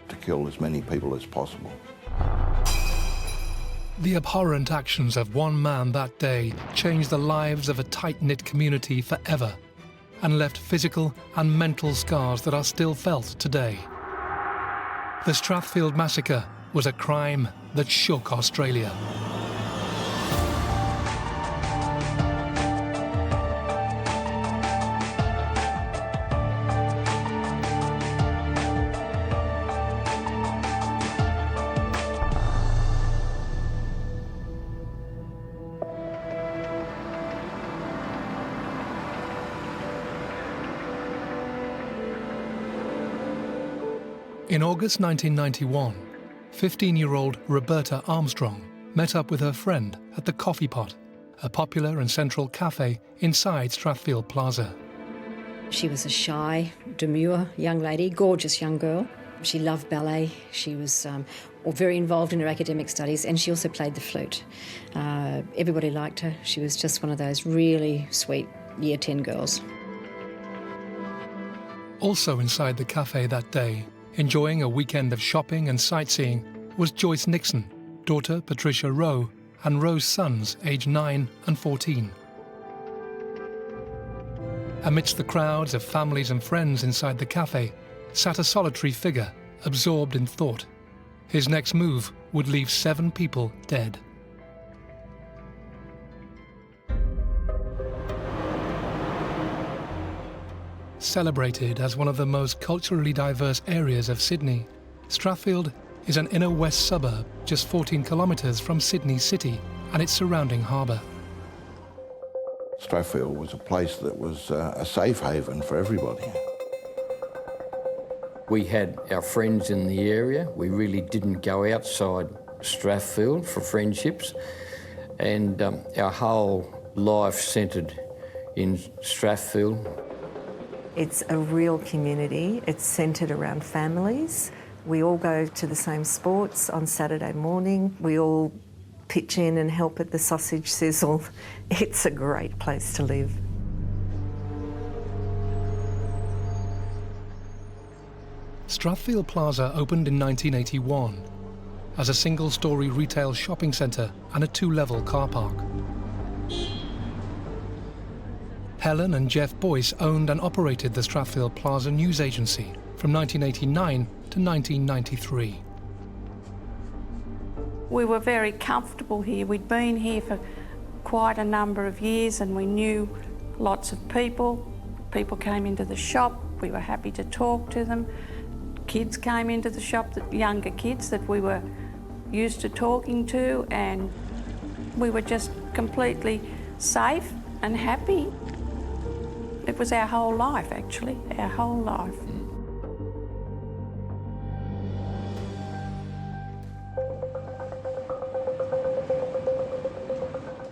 to kill as many people as possible. The abhorrent actions of one man that day changed the lives of a tight-knit community forever and left physical and mental scars that are still felt today. The Strathfield Massacre was a crime that shook Australia. In August 1991, 15-year-old Roberta Armstrong met up with her friend at the Coffee Pot, a popular and central cafe inside Strathfield Plaza. She was a shy, demure young lady, gorgeous young girl. She loved ballet. She was very involved in her academic studies, and she also played the flute. Everybody liked her. She was just one of those really sweet Year 10 girls. Also inside the cafe that day, enjoying a weekend of shopping and sightseeing, was Joyce Nixon, daughter Patricia Rowe, and Rowe's sons, aged 9 and 14. Amidst the crowds of families and friends inside the cafe sat a solitary figure, absorbed in thought. His next move would leave 7 people dead. Celebrated as one of the most culturally diverse areas of Sydney, Strathfield is an inner west suburb just 14 kilometres from Sydney City and its surrounding harbour. Strathfield was a place that was a safe haven for everybody. We had our friends in the area. We really didn't go outside Strathfield for friendships, and our whole life centred in Strathfield. It's a real community. It's centred around families. We all go to the same sports on Saturday morning. We all pitch in and help at the sausage sizzle. It's a great place to live. Strathfield Plaza opened in 1981 as a single-storey retail shopping centre and a 2-level car park. Helen and Jeff Boyce owned and operated the Strathfield Plaza news agency from 1989 to 1993. We were very comfortable here. We'd been here for quite a number of years and we knew lots of people. People came into the shop, we were happy to talk to them. Kids came into the shop, younger kids that we were used to talking to, and we were just completely safe and happy. It was our whole life, actually, our whole life.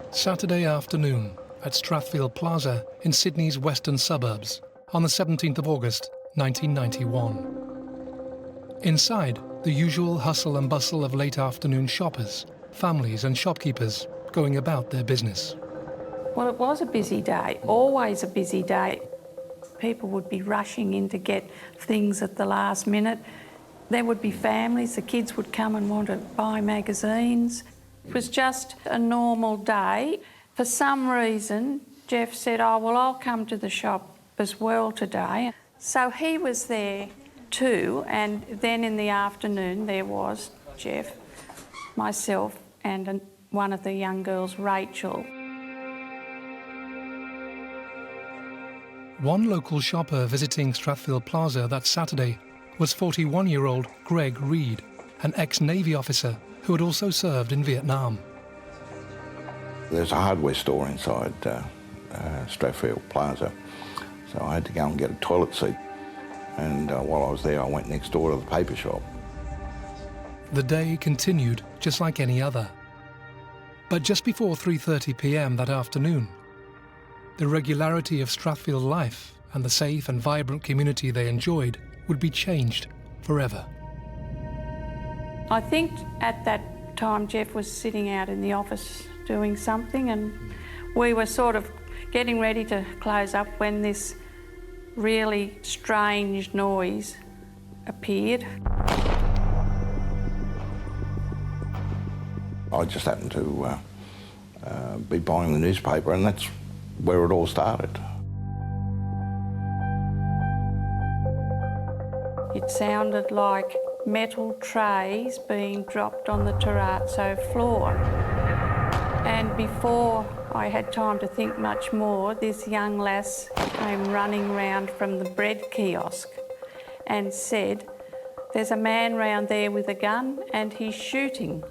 Saturday afternoon at Strathfield Plaza in Sydney's western suburbs on the 17th of August 1991. Inside, the usual hustle and bustle of late afternoon shoppers, families and shopkeepers going about their business. Well, it was a busy day, always a busy day. People would be rushing in to get things at the last minute. There would be families, the kids would come and want to buy magazines. It was just a normal day. For some reason, Jeff said, "Oh, well, I'll come to the shop as well today." So he was there too, and then in the afternoon there was Jeff, myself, and one of the young girls, Rachel. One local shopper visiting Strathfield Plaza that Saturday was 41-year-old Greg Reed, an ex-Navy officer who had also served in Vietnam. There's a hardware store inside Strathfield Plaza, so I had to go and get a toilet seat. And while I was there, I went next door to the paper shop. The day continued just like any other. But just before 3:30 p.m. that afternoon, the regularity of Strathfield life and the safe and vibrant community they enjoyed would be changed forever. I think at that time Jeff was sitting out in the office doing something, and we were sort of getting ready to close up when this really strange noise appeared. I just happened to be buying the newspaper, and that's where it all started. It sounded like metal trays being dropped on the terrazzo floor. And before I had time to think much more, this young lass came running round from the bread kiosk and said, "There's a man round there with a gun and he's shooting."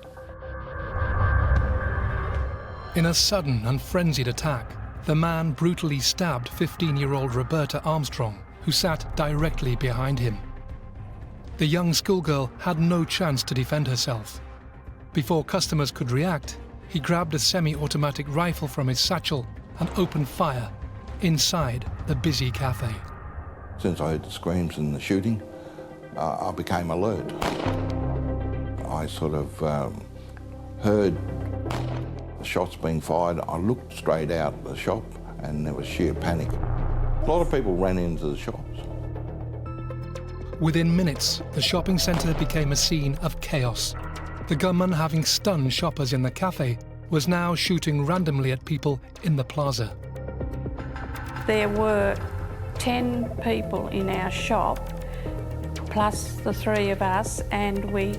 In a sudden and frenzied attack, the man brutally stabbed 15-year-old Roberta Armstrong, who sat directly behind him. The young schoolgirl had no chance to defend herself. Before customers could react, he grabbed a semi-automatic rifle from his satchel and opened fire inside the busy cafe. Since I heard the screams and the shooting, I became alert. I sort of heard the shots being fired. I looked straight out the shop and there was sheer panic. A lot of people ran into the shops. Within minutes, the shopping centre became a scene of chaos. The gunman, having stunned shoppers in the cafe, was now shooting randomly at people in the plaza. There were 10 people in our shop, plus the 3 of us, and we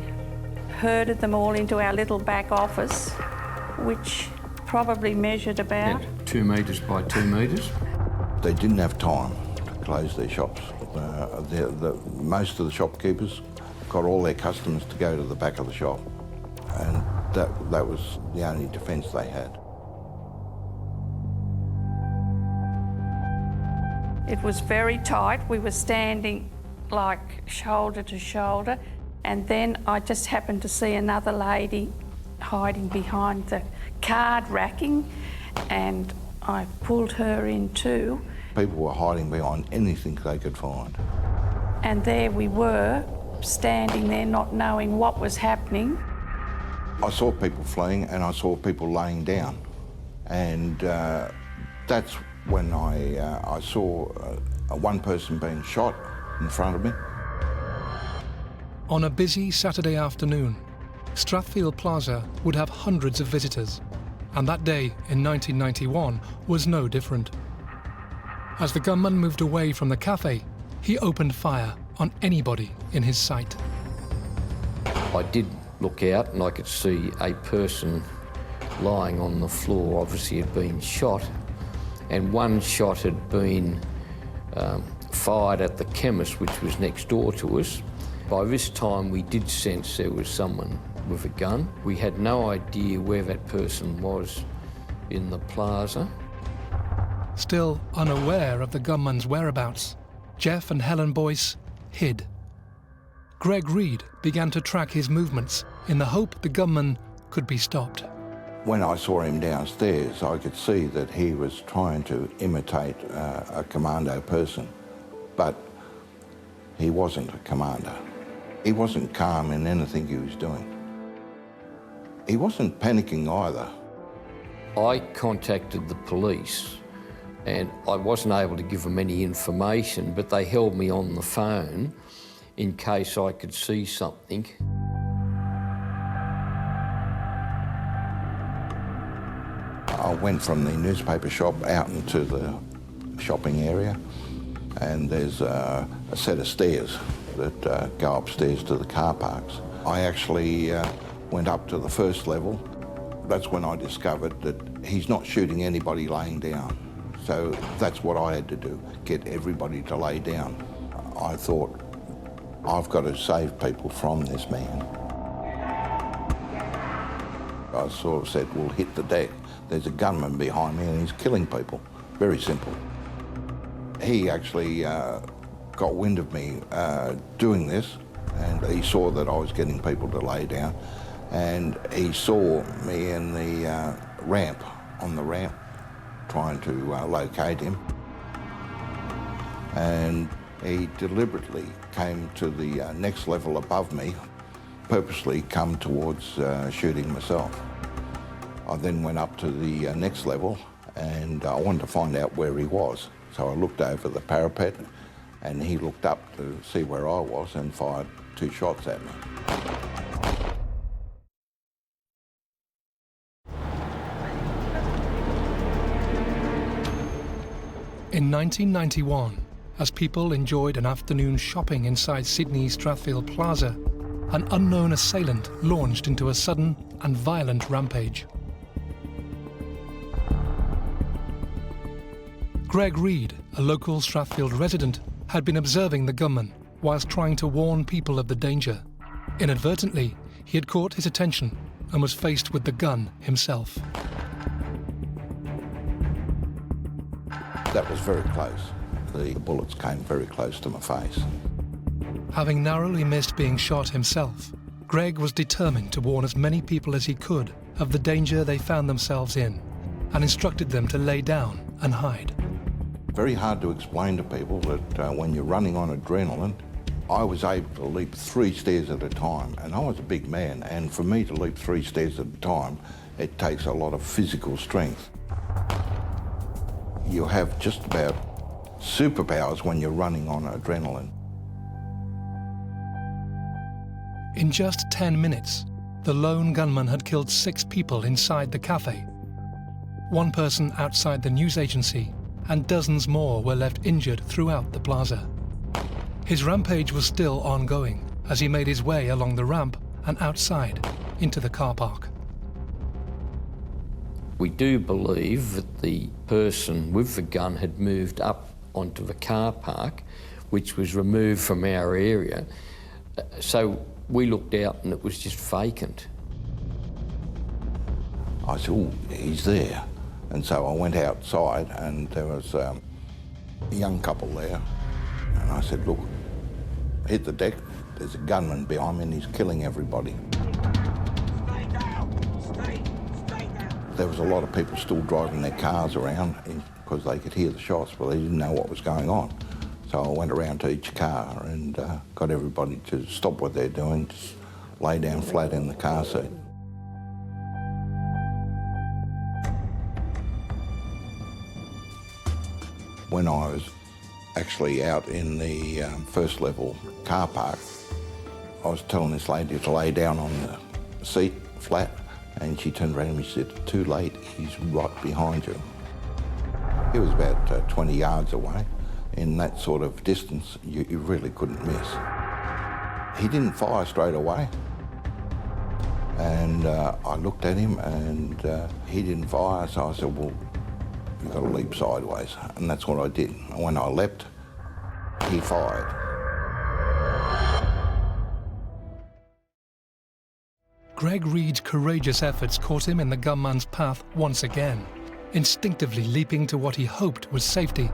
herded them all into our little back office, which probably measured about... 2 metres by 2 metres. They didn't have time to close their shops. Most of the shopkeepers got all their customers to go to the back of the shop, and that was the only defence they had. It was very tight. We were standing like shoulder to shoulder, and then I just happened to see another lady hiding behind the card racking, and I pulled her in too. People were hiding behind anything they could find. And there we were, standing there not knowing what was happening. I saw people fleeing and I saw people laying down. And that's when I saw one person being shot in front of me. On a busy Saturday afternoon, Strathfield Plaza would have hundreds of visitors, and that day in 1991 was no different. As the gunman moved away from the cafe, he opened fire on anybody in his sight. I did look out and I could see a person lying on the floor, obviously had been shot, and one shot had been fired at the chemist, which was next door to us. By this time we did sense there was someone with a gun. We had no idea where that person was in the plaza. Still unaware of the gunman's whereabouts, Jeff and Helen Boyce hid. Greg Reed began to track his movements in the hope the gunman could be stopped. When I saw him downstairs, I could see that he was trying to imitate a commando person, but he wasn't a commando. He wasn't calm in anything he was doing. He wasn't panicking either. I contacted the police and I wasn't able to give them any information, but they held me on the phone in case I could see something. I went from the newspaper shop out into the shopping area, and there's a set of stairs that go upstairs to the car parks. I actually went up to the first level. That's when I discovered that he's not shooting anybody laying down. So that's what I had to do, get everybody to lay down. I thought, I've got to save people from this man. I sort of said, well, hit the deck. There's a gunman behind me and he's killing people. Very simple. He actually got wind of me doing this, and he saw that I was getting people to lay down, and he saw me in the on the ramp, trying to locate him. And he deliberately came to the next level above me, purposely come towards shooting myself. I then went up to the next level and I wanted to find out where he was. So I looked over the parapet and he looked up to see where I was and fired 2 shots at me. In 1991, as people enjoyed an afternoon shopping inside Sydney's Strathfield Plaza, an unknown assailant launched into a sudden and violent rampage. Greg Reed, a local Strathfield resident, had been observing the gunman whilst trying to warn people of the danger. Inadvertently, he had caught his attention and was faced with the gun himself. That was very close. The bullets came very close to my face. Having narrowly missed being shot himself, Greg was determined to warn as many people as he could of the danger they found themselves in, and instructed them to lay down and hide. Very hard to explain to people that when you're running on adrenaline, I was able to leap 3 stairs at a time, and I was a big man, and for me to leap 3 stairs at a time, it takes a lot of physical strength. You have just about superpowers when you're running on adrenaline. In just 10 minutes, the lone gunman had killed 6 people inside the cafe, 1 person outside the news agency, and dozens more were left injured throughout the plaza. His rampage was still ongoing as he made his way along the ramp and outside into the car park. We do believe that the person with the gun had moved up onto the car park, which was removed from our area. So we looked out and it was just vacant. I said, oh, he's there. And so I went outside and there was a young couple there. And I said, look, hit the deck, there's a gunman behind me and he's killing everybody. There was a lot of people still driving their cars around because they could hear the shots, but they didn't know what was going on. So I went around to each car and got everybody to stop what they're doing, just lay down flat in the car seat. When I was actually out in the first level car park, I was telling this lady to lay down on the seat flat, and she turned around and she said, too late, he's right behind you. He was about 20 yards away. In that sort of distance, you really couldn't miss. He didn't fire straight away. And I looked at him and he didn't fire, so I said, well, you've got to leap sideways. And that's what I did. And when I leapt, he fired. Greg Reed's courageous efforts caught him in the gunman's path once again. Instinctively leaping to what he hoped was safety,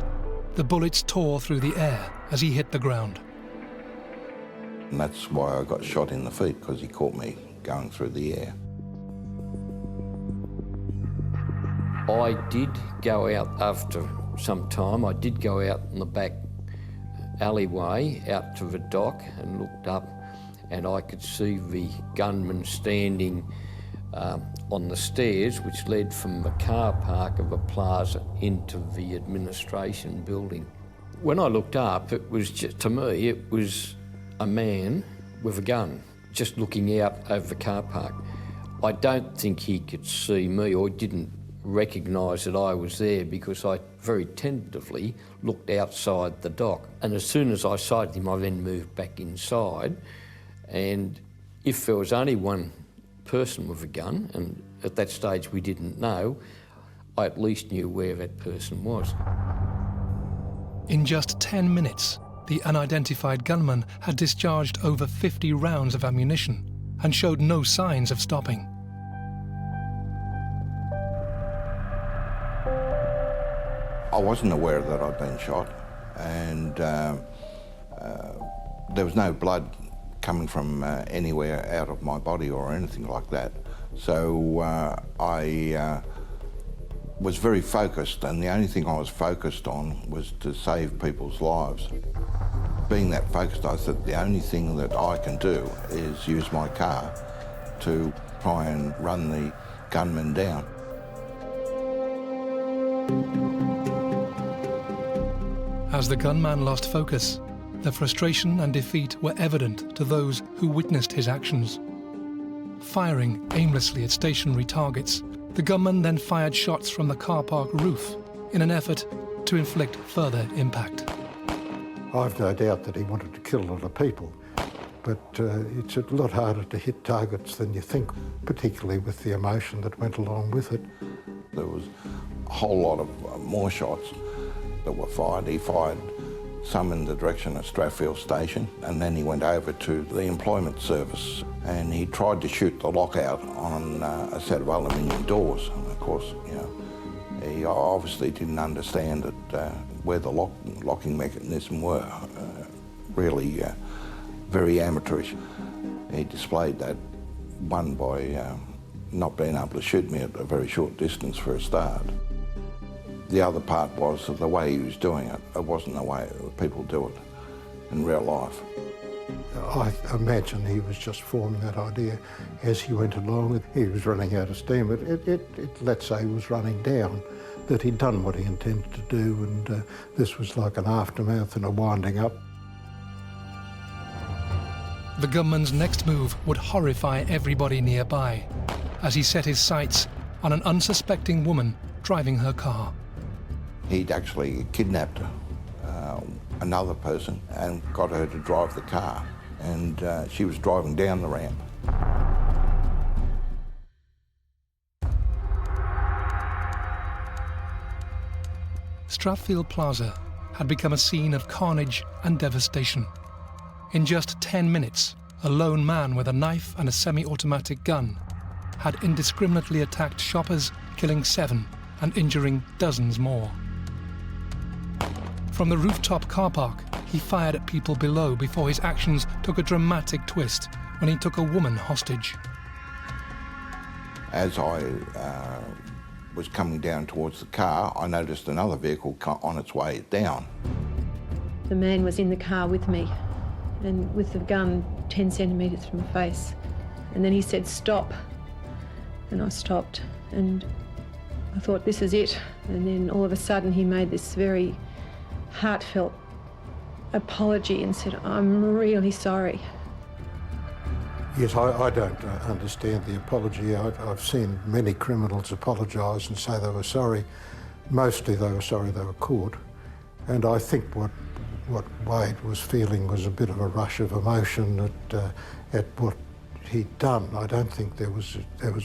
the bullets tore through the air as he hit the ground. And that's why I got shot in the feet, because he caught me going through the air. I did go out after some time. I did go out in the back alleyway out to the dock and looked up, and I could see the gunman standing on the stairs which led from the car park of a plaza into the administration building. When I looked up, it was just, to me, it was a man with a gun just looking out over the car park. I don't think he could see me or didn't recognise that I was there, because I very tentatively looked outside the dock. And as soon as I sighted him, I then moved back inside. And if there was only one person with a gun, and at that stage we didn't know, I at least knew where that person was. In just 10 minutes, the unidentified gunman had discharged over 50 rounds of ammunition and showed no signs of stopping. I wasn't aware that I'd been shot, and there was no blood coming from anywhere out of my body or anything like that. So I was very focused, and the only thing I was focused on was to save people's lives. Being that focused, I thought the only thing that I can do is use my car to try and run the gunman down. As the gunman lost focus, the frustration and defeat were evident to those who witnessed his actions. Firing aimlessly at stationary targets, the gunman then fired shots from the car park roof in an effort to inflict further impact. I've no doubt that he wanted to kill a lot of people, but it's a lot harder to hit targets than you think, particularly with the emotion that went along with it. There was a whole lot of more shots that were fired. He fired some in the direction of Strathfield Station, and then he went over to the employment service, and he tried to shoot the lockout on a set of aluminium doors. And of course, you know, he obviously didn't understand that where the locking mechanism were. Really very amateurish. He displayed that, one by not being able to shoot me at a very short distance for a start. The other part was the way he was doing it. It wasn't the way people do it in real life. I imagine he was just forming that idea as he went along. He was running out of steam. Let's say he was running down, that he'd done what he intended to do, and this was like an aftermath and a winding up. The gunman's next move would horrify everybody nearby, as he set his sights on an unsuspecting woman driving her car. He'd actually kidnapped another person and got her to drive the car, and she was driving down the ramp. Strathfield Plaza had become a scene of carnage and devastation. In just 10 minutes, a lone man with a knife and a semi-automatic gun had indiscriminately attacked shoppers, killing 7 and injuring dozens more. From the rooftop car park, he fired at people below before his actions took a dramatic twist when he took a woman hostage. As I was coming down towards the car, I noticed another vehicle on its way down. The man was in the car with me and with the gun 10 centimetres from my face. And then he said, "Stop." And I stopped and I thought, this is it. And then all of a sudden he made this very heartfelt apology and said, "I'm really sorry." Yes, I don't understand the apology. I've seen many criminals apologise and say they were sorry. Mostly they were sorry they were caught. And I think what Wade was feeling was a bit of a rush of emotion at what he'd done. I don't think there was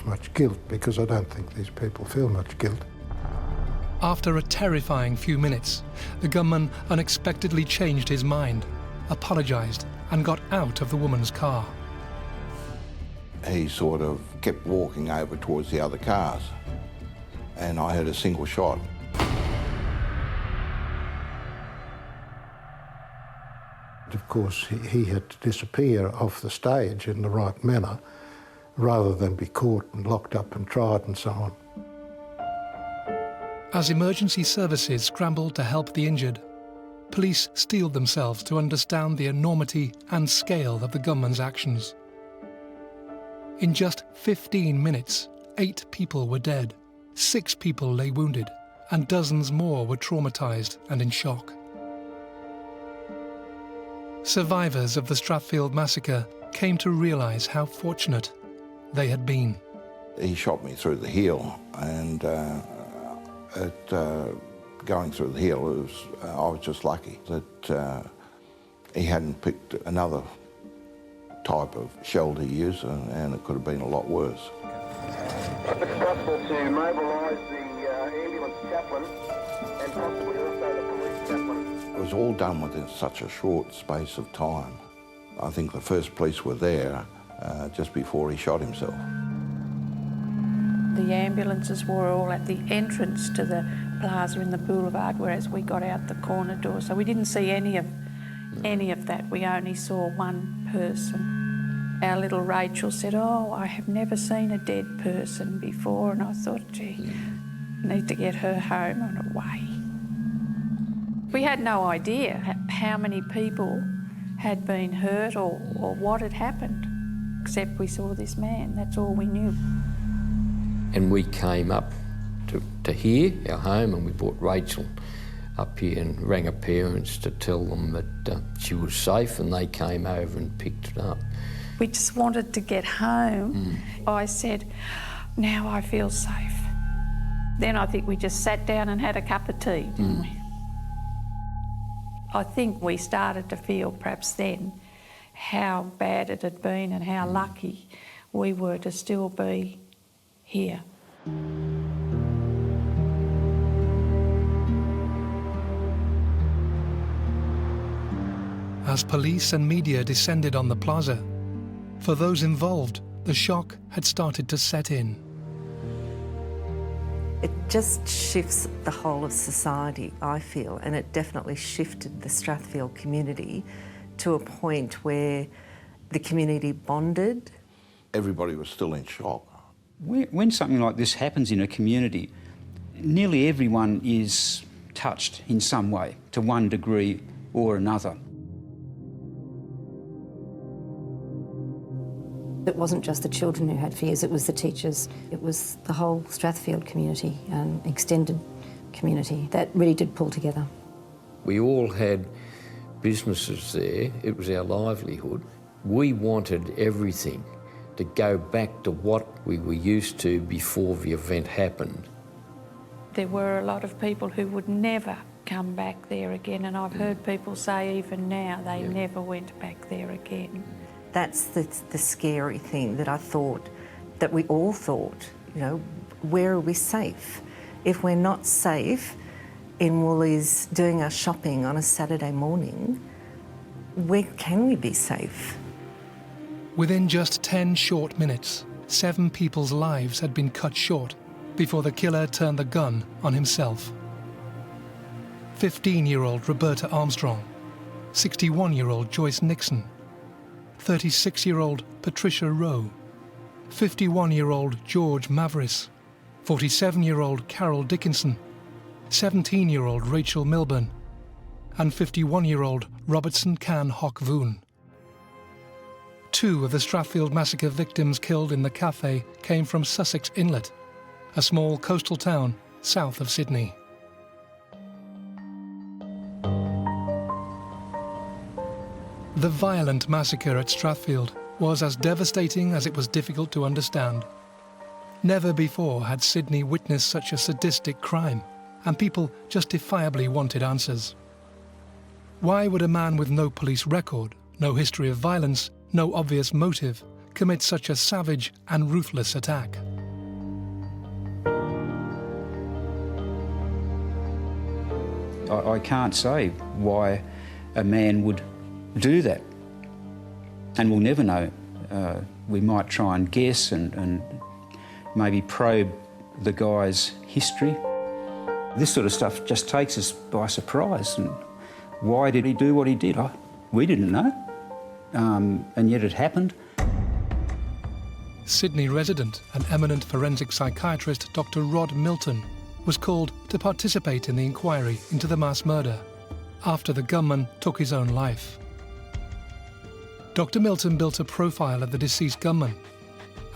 much guilt, because I don't think these people feel much guilt. After a terrifying few minutes, the gunman unexpectedly changed his mind, apologised and got out of the woman's car. He sort of kept walking over towards the other cars, and I had a single shot. Of course, he had to disappear off the stage in the right manner, rather than be caught and locked up and tried and so on. As emergency services scrambled to help the injured, police steeled themselves to understand the enormity and scale of the gunman's actions. In just 15 minutes, 8 people were dead, 6 people lay wounded, and dozens more were traumatised and in shock. Survivors of the Strathfield Massacre came to realise how fortunate they had been. He shot me through the heel, and going through the heel, I was just lucky that he hadn't picked another type of shell to use, and it could have been a lot worse. If it's possible to mobilise the ambulance chaplain and possibly also the police chaplain. It was all done within such a short space of time. I think the first police were there just before he shot himself. The ambulances were all at the entrance to the plaza in the boulevard, whereas we got out the corner door. So we didn't see any of that. We only saw one person. Our little Rachel said, "Oh, I have never seen a dead person before." And I thought, gee, I need to get her home and away. We had no idea how many people had been hurt or what had happened, except we saw this man. That's all we knew. And we came up to here, our home, and we brought Rachel up here and rang her parents to tell them that she was safe, and they came over and picked it up. We just wanted to get home. I said, "Now I feel safe." Then I think we just sat down and had a cup of tea, didn't we? I think we started to feel perhaps then how bad it had been and how lucky we were to still be here. As police and media descended on the plaza, for those involved, the shock had started to set in. It just shifts the whole of society, I feel, and it definitely shifted the Strathfield community to a point where the community bonded. Everybody was still in shock. When something like this happens in a community, nearly everyone is touched in some way, to one degree or another. It wasn't just the children who had fears, it was the teachers. It was the whole Strathfield community and extended community that really did pull together. We all had businesses there. It was our livelihood. We wanted everything to go back to what we were used to before the event happened. There were a lot of people who would never come back there again, and I've heard people say even now they never went back there again. That's the scary thing that I thought, that we all thought, you know, where are we safe? If we're not safe in Woolies doing our shopping on a Saturday morning, where can we be safe? Within just 10 short minutes, 7 people's lives had been cut short before the killer turned the gun on himself. 15-year-old Roberta Armstrong, 61-year-old Joyce Nixon, 36-year-old Patricia Rowe, 51-year-old George Mavris, 47-year-old Carol Dickinson, 17-year-old Rachel Milburn, and 51-year-old Robertson Can Hock Voon. 2 of the Strathfield Massacre victims killed in the cafe came from Sussex Inlet, a small coastal town south of Sydney. The violent massacre at Strathfield was as devastating as it was difficult to understand. Never before had Sydney witnessed such a sadistic crime, and people justifiably wanted answers. Why would a man with no police record, no history of violence, no obvious motive, commit such a savage and ruthless attack? I can't say why a man would do that, and we'll never know. We might try and guess and maybe probe the guy's history. This sort of stuff just takes us by surprise. And why did he do what he did? We didn't know, and yet it happened. Sydney resident and eminent forensic psychiatrist Dr. Rod Milton was called to participate in the inquiry into the mass murder after the gunman took his own life. Dr. Milton built a profile of the deceased gunman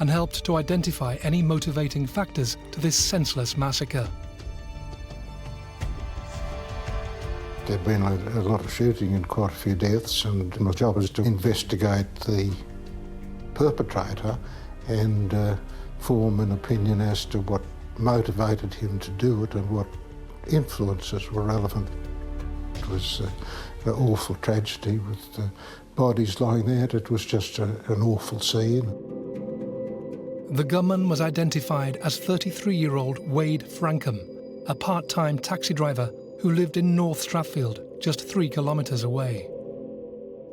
and helped to identify any motivating factors to this senseless massacre. There'd been a lot of shooting and quite a few deaths, and my job was to investigate the perpetrator and form an opinion as to what motivated him to do it and what influences were relevant. It was an awful tragedy with the bodies lying there. It was just an awful scene. The gunman was identified as 33-year-old Wade Frankham, a part-time taxi driver who lived in North Strathfield, just 3 kilometres away.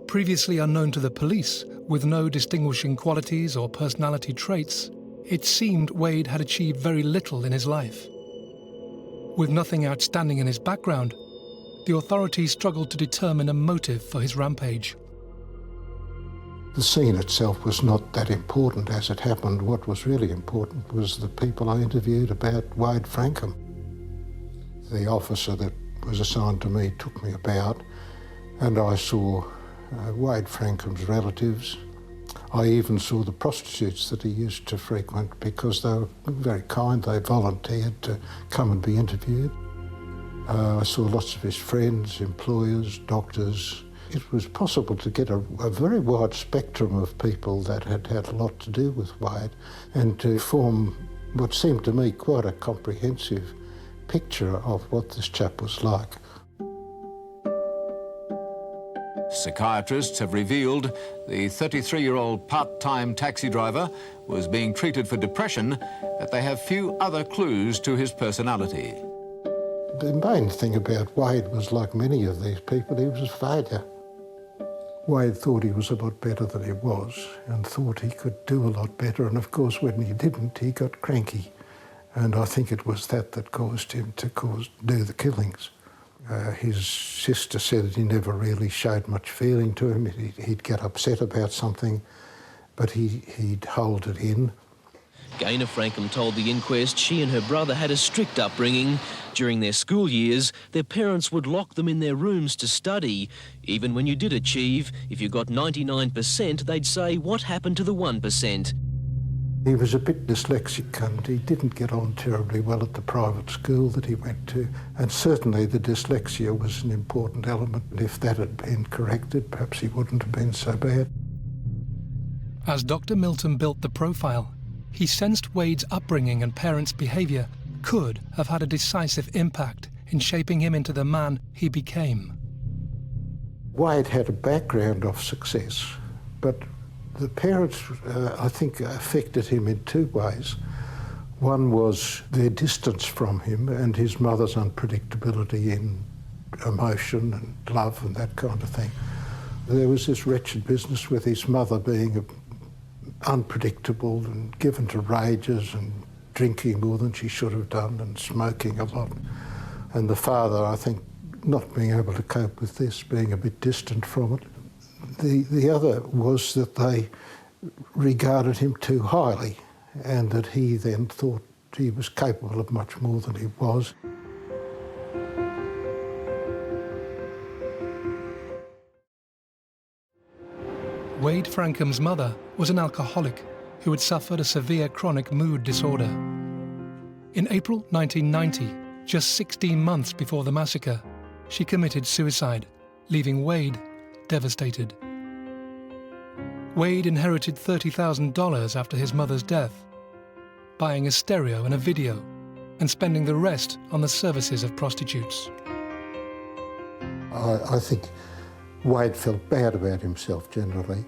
Previously unknown to the police, with no distinguishing qualities or personality traits, it seemed Wade had achieved very little in his life. With nothing outstanding in his background, the authorities struggled to determine a motive for his rampage. The scene itself was not that important as it happened. What was really important was the people I interviewed about Wade Frankham. The officer that was assigned to me took me about, and I saw Wade Frankham's relatives. I even saw the prostitutes that he used to frequent because they were very kind. They volunteered to come and be interviewed. I saw lots of his friends, employers, doctors. It was possible to get a very wide spectrum of people that had had a lot to do with Wade and to form what seemed to me quite a comprehensive picture of what this chap was like. Psychiatrists have revealed the 33-year-old part-time taxi driver was being treated for depression, but they have few other clues to his personality. The main thing about Wade was, like many of these people, he was a failure. Wade thought he was a lot better than he was and thought he could do a lot better, and of course when he didn't, he got cranky. And I think it was that caused him to do the killings. His sister said that he never really showed much feeling to him. He'd get upset about something, but he'd hold it in. Gaynor Frankham told the inquest she and her brother had a strict upbringing. During their school years, their parents would lock them in their rooms to study. Even when you did achieve, if you got 99%, they'd say, "What happened to the 1%? He was a bit dyslexic and he didn't get on terribly well at the private school that he went to, and certainly the dyslexia was an important element. If that had been corrected, perhaps he wouldn't have been so bad. As Dr. Milton built the profile, he sensed Wade's upbringing and parents' behaviour could have had a decisive impact in shaping him into the man he became. Wade had a background of success, but the parents, I think, affected him in two ways. One was their distance from him and his mother's unpredictability in emotion and love and that kind of thing. There was this wretched business with his mother being unpredictable and given to rages and drinking more than she should have done and smoking a lot. And the father, I think, not being able to cope with this, being a bit distant from it. The other was that they regarded him too highly and that he then thought he was capable of much more than he was. Wade Frankham's mother was an alcoholic who had suffered a severe chronic mood disorder. In April 1990, just 16 months before the massacre, she committed suicide, leaving Wade devastated. Wade inherited $30,000 after his mother's death, buying a stereo and a video, and spending the rest on the services of prostitutes. I think Wade felt bad about himself generally,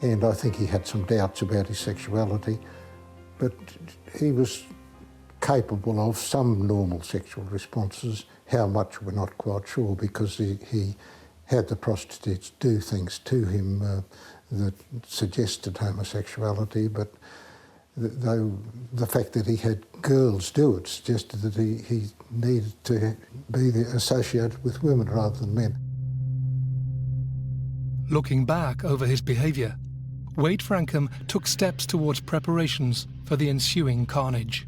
and I think he had some doubts about his sexuality, but he was capable of some normal sexual responses. How much, we're not quite sure, because he had the prostitutes do things to him that suggested homosexuality, but the fact that he had girls do it suggested that he needed to be associated with women rather than men. Looking back over his behaviour, Wade Frankham took steps towards preparations for the ensuing carnage.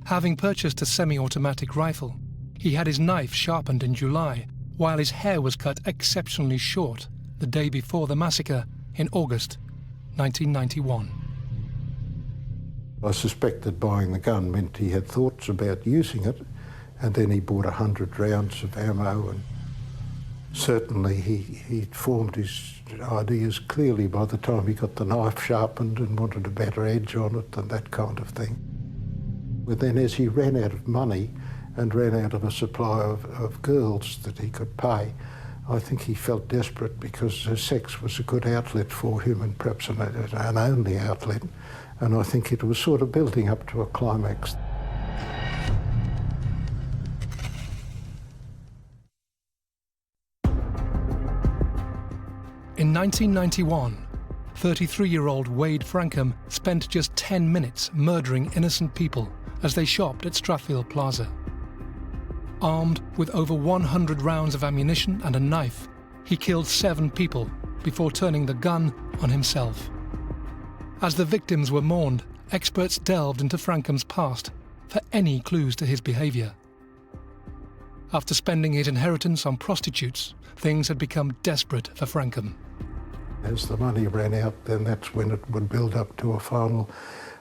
Having purchased a semi-automatic rifle, he had his knife sharpened in July, while his hair was cut exceptionally short the day before the massacre in August 1991. I suspect that buying the gun meant he had thoughts about using it, and then he bought 100 rounds of ammo, and certainly he formed his ideas clearly by the time he got the knife sharpened and wanted a better edge on it and that kind of thing. But then as he ran out of money and ran out of a supply of girls that he could pay, I think he felt desperate because sex was a good outlet for him, and perhaps an only outlet, and I think it was sort of building up to a climax. In 1991, 33-year-old Wade Frankham spent just 10 minutes murdering innocent people as they shopped at Strathfield Plaza. Armed with over 100 rounds of ammunition and a knife, he killed 7 people before turning the gun on himself. As the victims were mourned, experts delved into Frankham's past for any clues to his behaviour. After spending his inheritance on prostitutes, things had become desperate for Frankham. As the money ran out, then that's when it would build up to a final,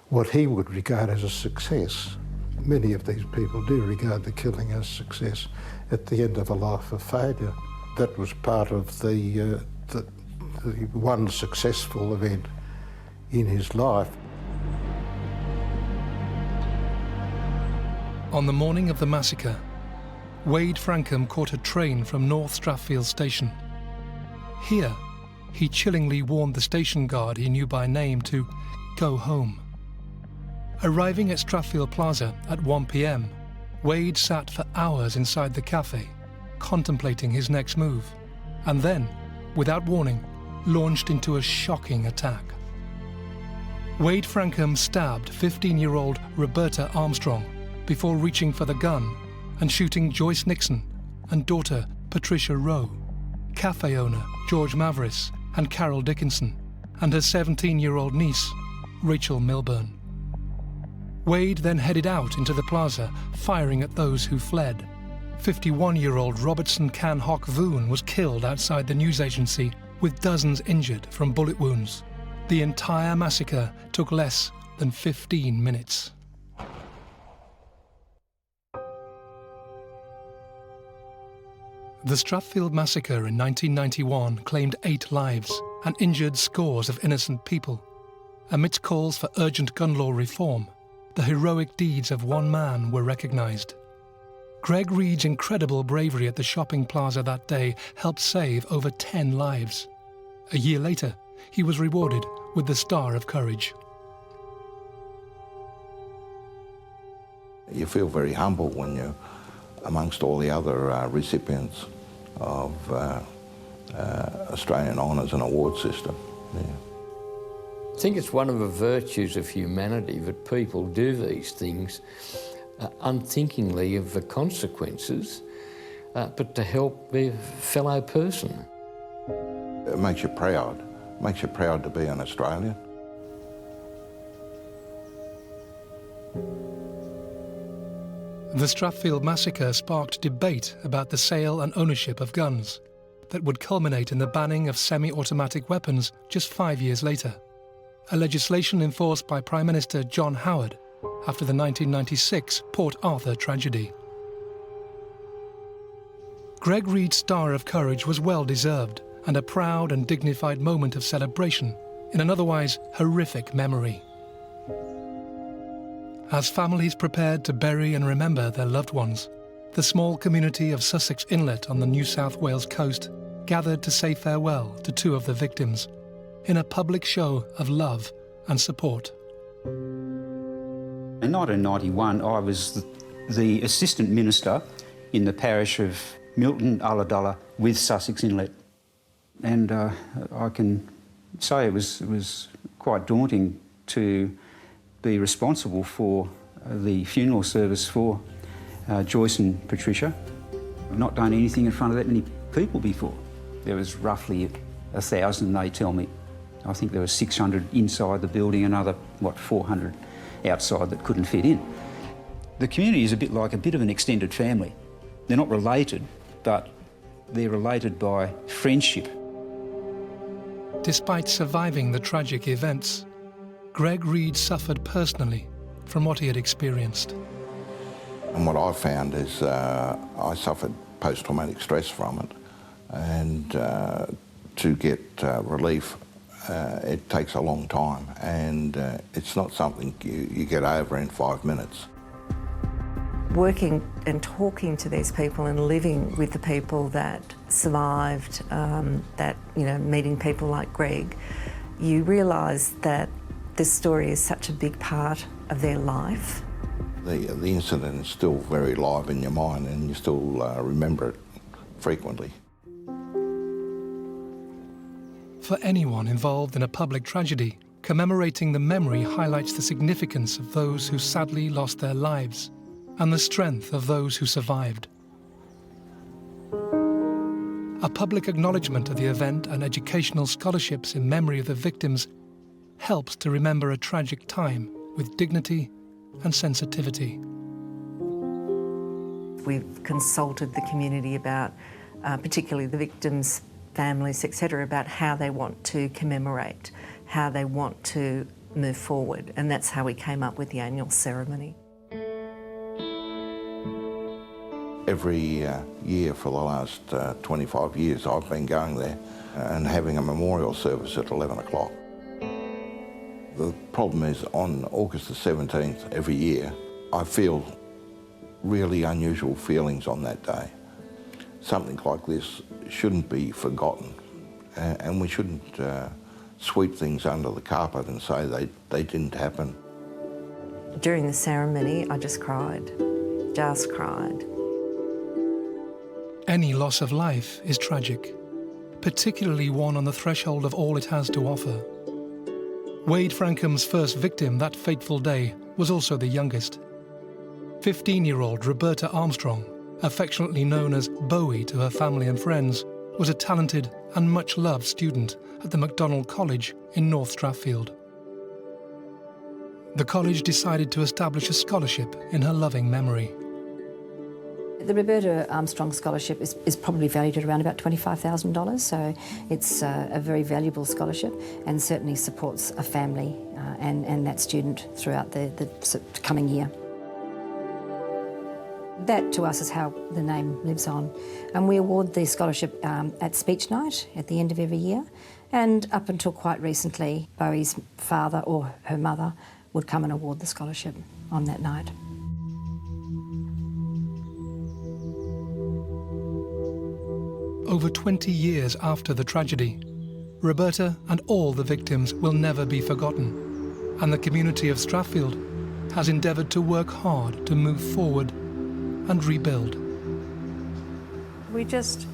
what he would regard as a success. Many of these people do regard the killing as success at the end of a life of failure. That was part of the one successful event in his life. On the morning of the massacre, Wade Frankham caught a train from North Strathfield Station. Here, he chillingly warned the station guard he knew by name to go home. Arriving at Strathfield Plaza at 1 p.m, Wade sat for hours inside the cafe, contemplating his next move, and then, without warning, launched into a shocking attack. Wade Frankham stabbed 15-year-old Roberta Armstrong before reaching for the gun and shooting Joyce Nixon and daughter Patricia Rowe, cafe owner George Maveris and Carol Dickinson, and her 17-year-old niece, Rachel Milburn. Wade then headed out into the plaza, firing at those who fled. 51-year-old Robertson Can Hock Voon was killed outside the news agency, with dozens injured from bullet wounds. The entire massacre took less than 15 minutes. The Strathfield Massacre in 1991 claimed 8 lives and injured scores of innocent people. Amidst calls for urgent gun law reform, the heroic deeds of one man were recognised. Greg Reed's incredible bravery at the shopping plaza that day helped save over 10 lives. A year later, he was rewarded with the Star of Courage. You feel very humble when you're amongst all the other recipients of Australian honours and award system. Yeah. I think it's one of the virtues of humanity that people do these things unthinkingly of the consequences, but to help their fellow person. It makes you proud. It makes you proud to be an Australian. The Strathfield Massacre sparked debate about the sale and ownership of guns that would culminate in the banning of semi-automatic weapons just 5 years later, a legislation enforced by Prime Minister John Howard after the 1996 Port Arthur tragedy. Greg Reed's Star of Courage was well deserved and a proud and dignified moment of celebration in an otherwise horrific memory. As families prepared to bury and remember their loved ones, the small community of Sussex Inlet on the New South Wales coast gathered to say farewell to 2 of the victims in a public show of love and support. In 1991, I was the Assistant Minister in the parish of Milton Ulladulla with Sussex Inlet. And I can say it was quite daunting to be responsible for the funeral service for Joyce and Patricia. I've not done anything in front of that many people before. There was roughly 1,000, they tell me. I think there were 600 inside the building, another, 400 outside that couldn't fit in. The community is a bit like a bit of an extended family. They're not related, but they're related by friendship. Despite surviving the tragic events, Greg Reed suffered personally from what he had experienced. And what I found is I suffered post-traumatic stress from it, and to get relief it takes a long time, and it's not something you get over in 5 minutes. Working and talking to these people and living with the people that survived, meeting people like Greg, you realise that this story is such a big part of their life. The incident is still very live in your mind, and you still remember it frequently. For anyone involved in a public tragedy, commemorating the memory highlights the significance of those who sadly lost their lives and the strength of those who survived. A public acknowledgement of the event and educational scholarships in memory of the victims helps to remember a tragic time with dignity and sensitivity. We've consulted the community about, particularly the victims' families, etc., about how they want to commemorate, how they want to move forward, and that's how we came up with the annual ceremony. Every year for the last 25 years I've been going there and having a memorial service at 11 o'clock. The problem is on August the 17th every year I feel really unusual feelings on that day. Something like this shouldn't be forgotten, and we shouldn't sweep things under the carpet and say they didn't happen. During the ceremony I just cried. Any loss of life is tragic, particularly one on the threshold of all it has to offer. Wade Frankham's first victim that fateful day was also the youngest. 15-year-old Roberta Armstrong, affectionately known as Bowie to her family and friends, was a talented and much-loved student at the MacDonald College in North Strathfield. the college decided to establish a scholarship in her loving memory. The Roberta Armstrong Scholarship is probably valued at around about $25,000, so it's a very valuable scholarship and certainly supports a family and that student throughout the coming year. That to us is how the name lives on. And we award the scholarship at speech night at the end of every year, and up until quite recently, Bowie's father or her mother would come and award the scholarship on that night. Over 20 years after the tragedy, Roberta and all the victims will never be forgotten, and the community of Strathfield has endeavoured to work hard to move forward and rebuild. We just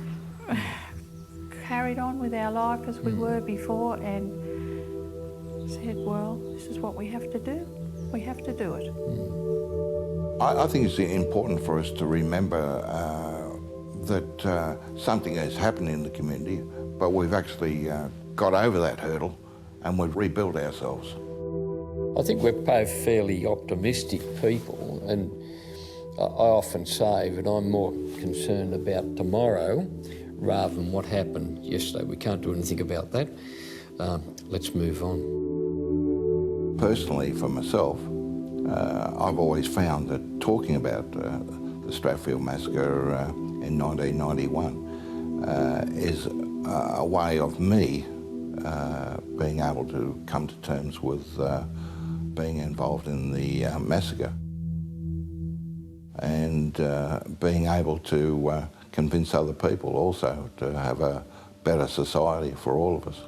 carried on with our life as we were before and said, well, this is what we have to do. We have to do it. I think it's important for us to remember that something has happened in the community, but we've actually got over that hurdle and we've rebuilt ourselves. I think we're both fairly optimistic people, and I often say that I'm more concerned about tomorrow rather than what happened yesterday. We can't do anything about that. Let's move on. Personally, for myself, I've always found that talking about the Strathfield Massacre in 1991 is a way of me being able to come to terms with being involved in the massacre and being able to convince other people also to have a better society for all of us.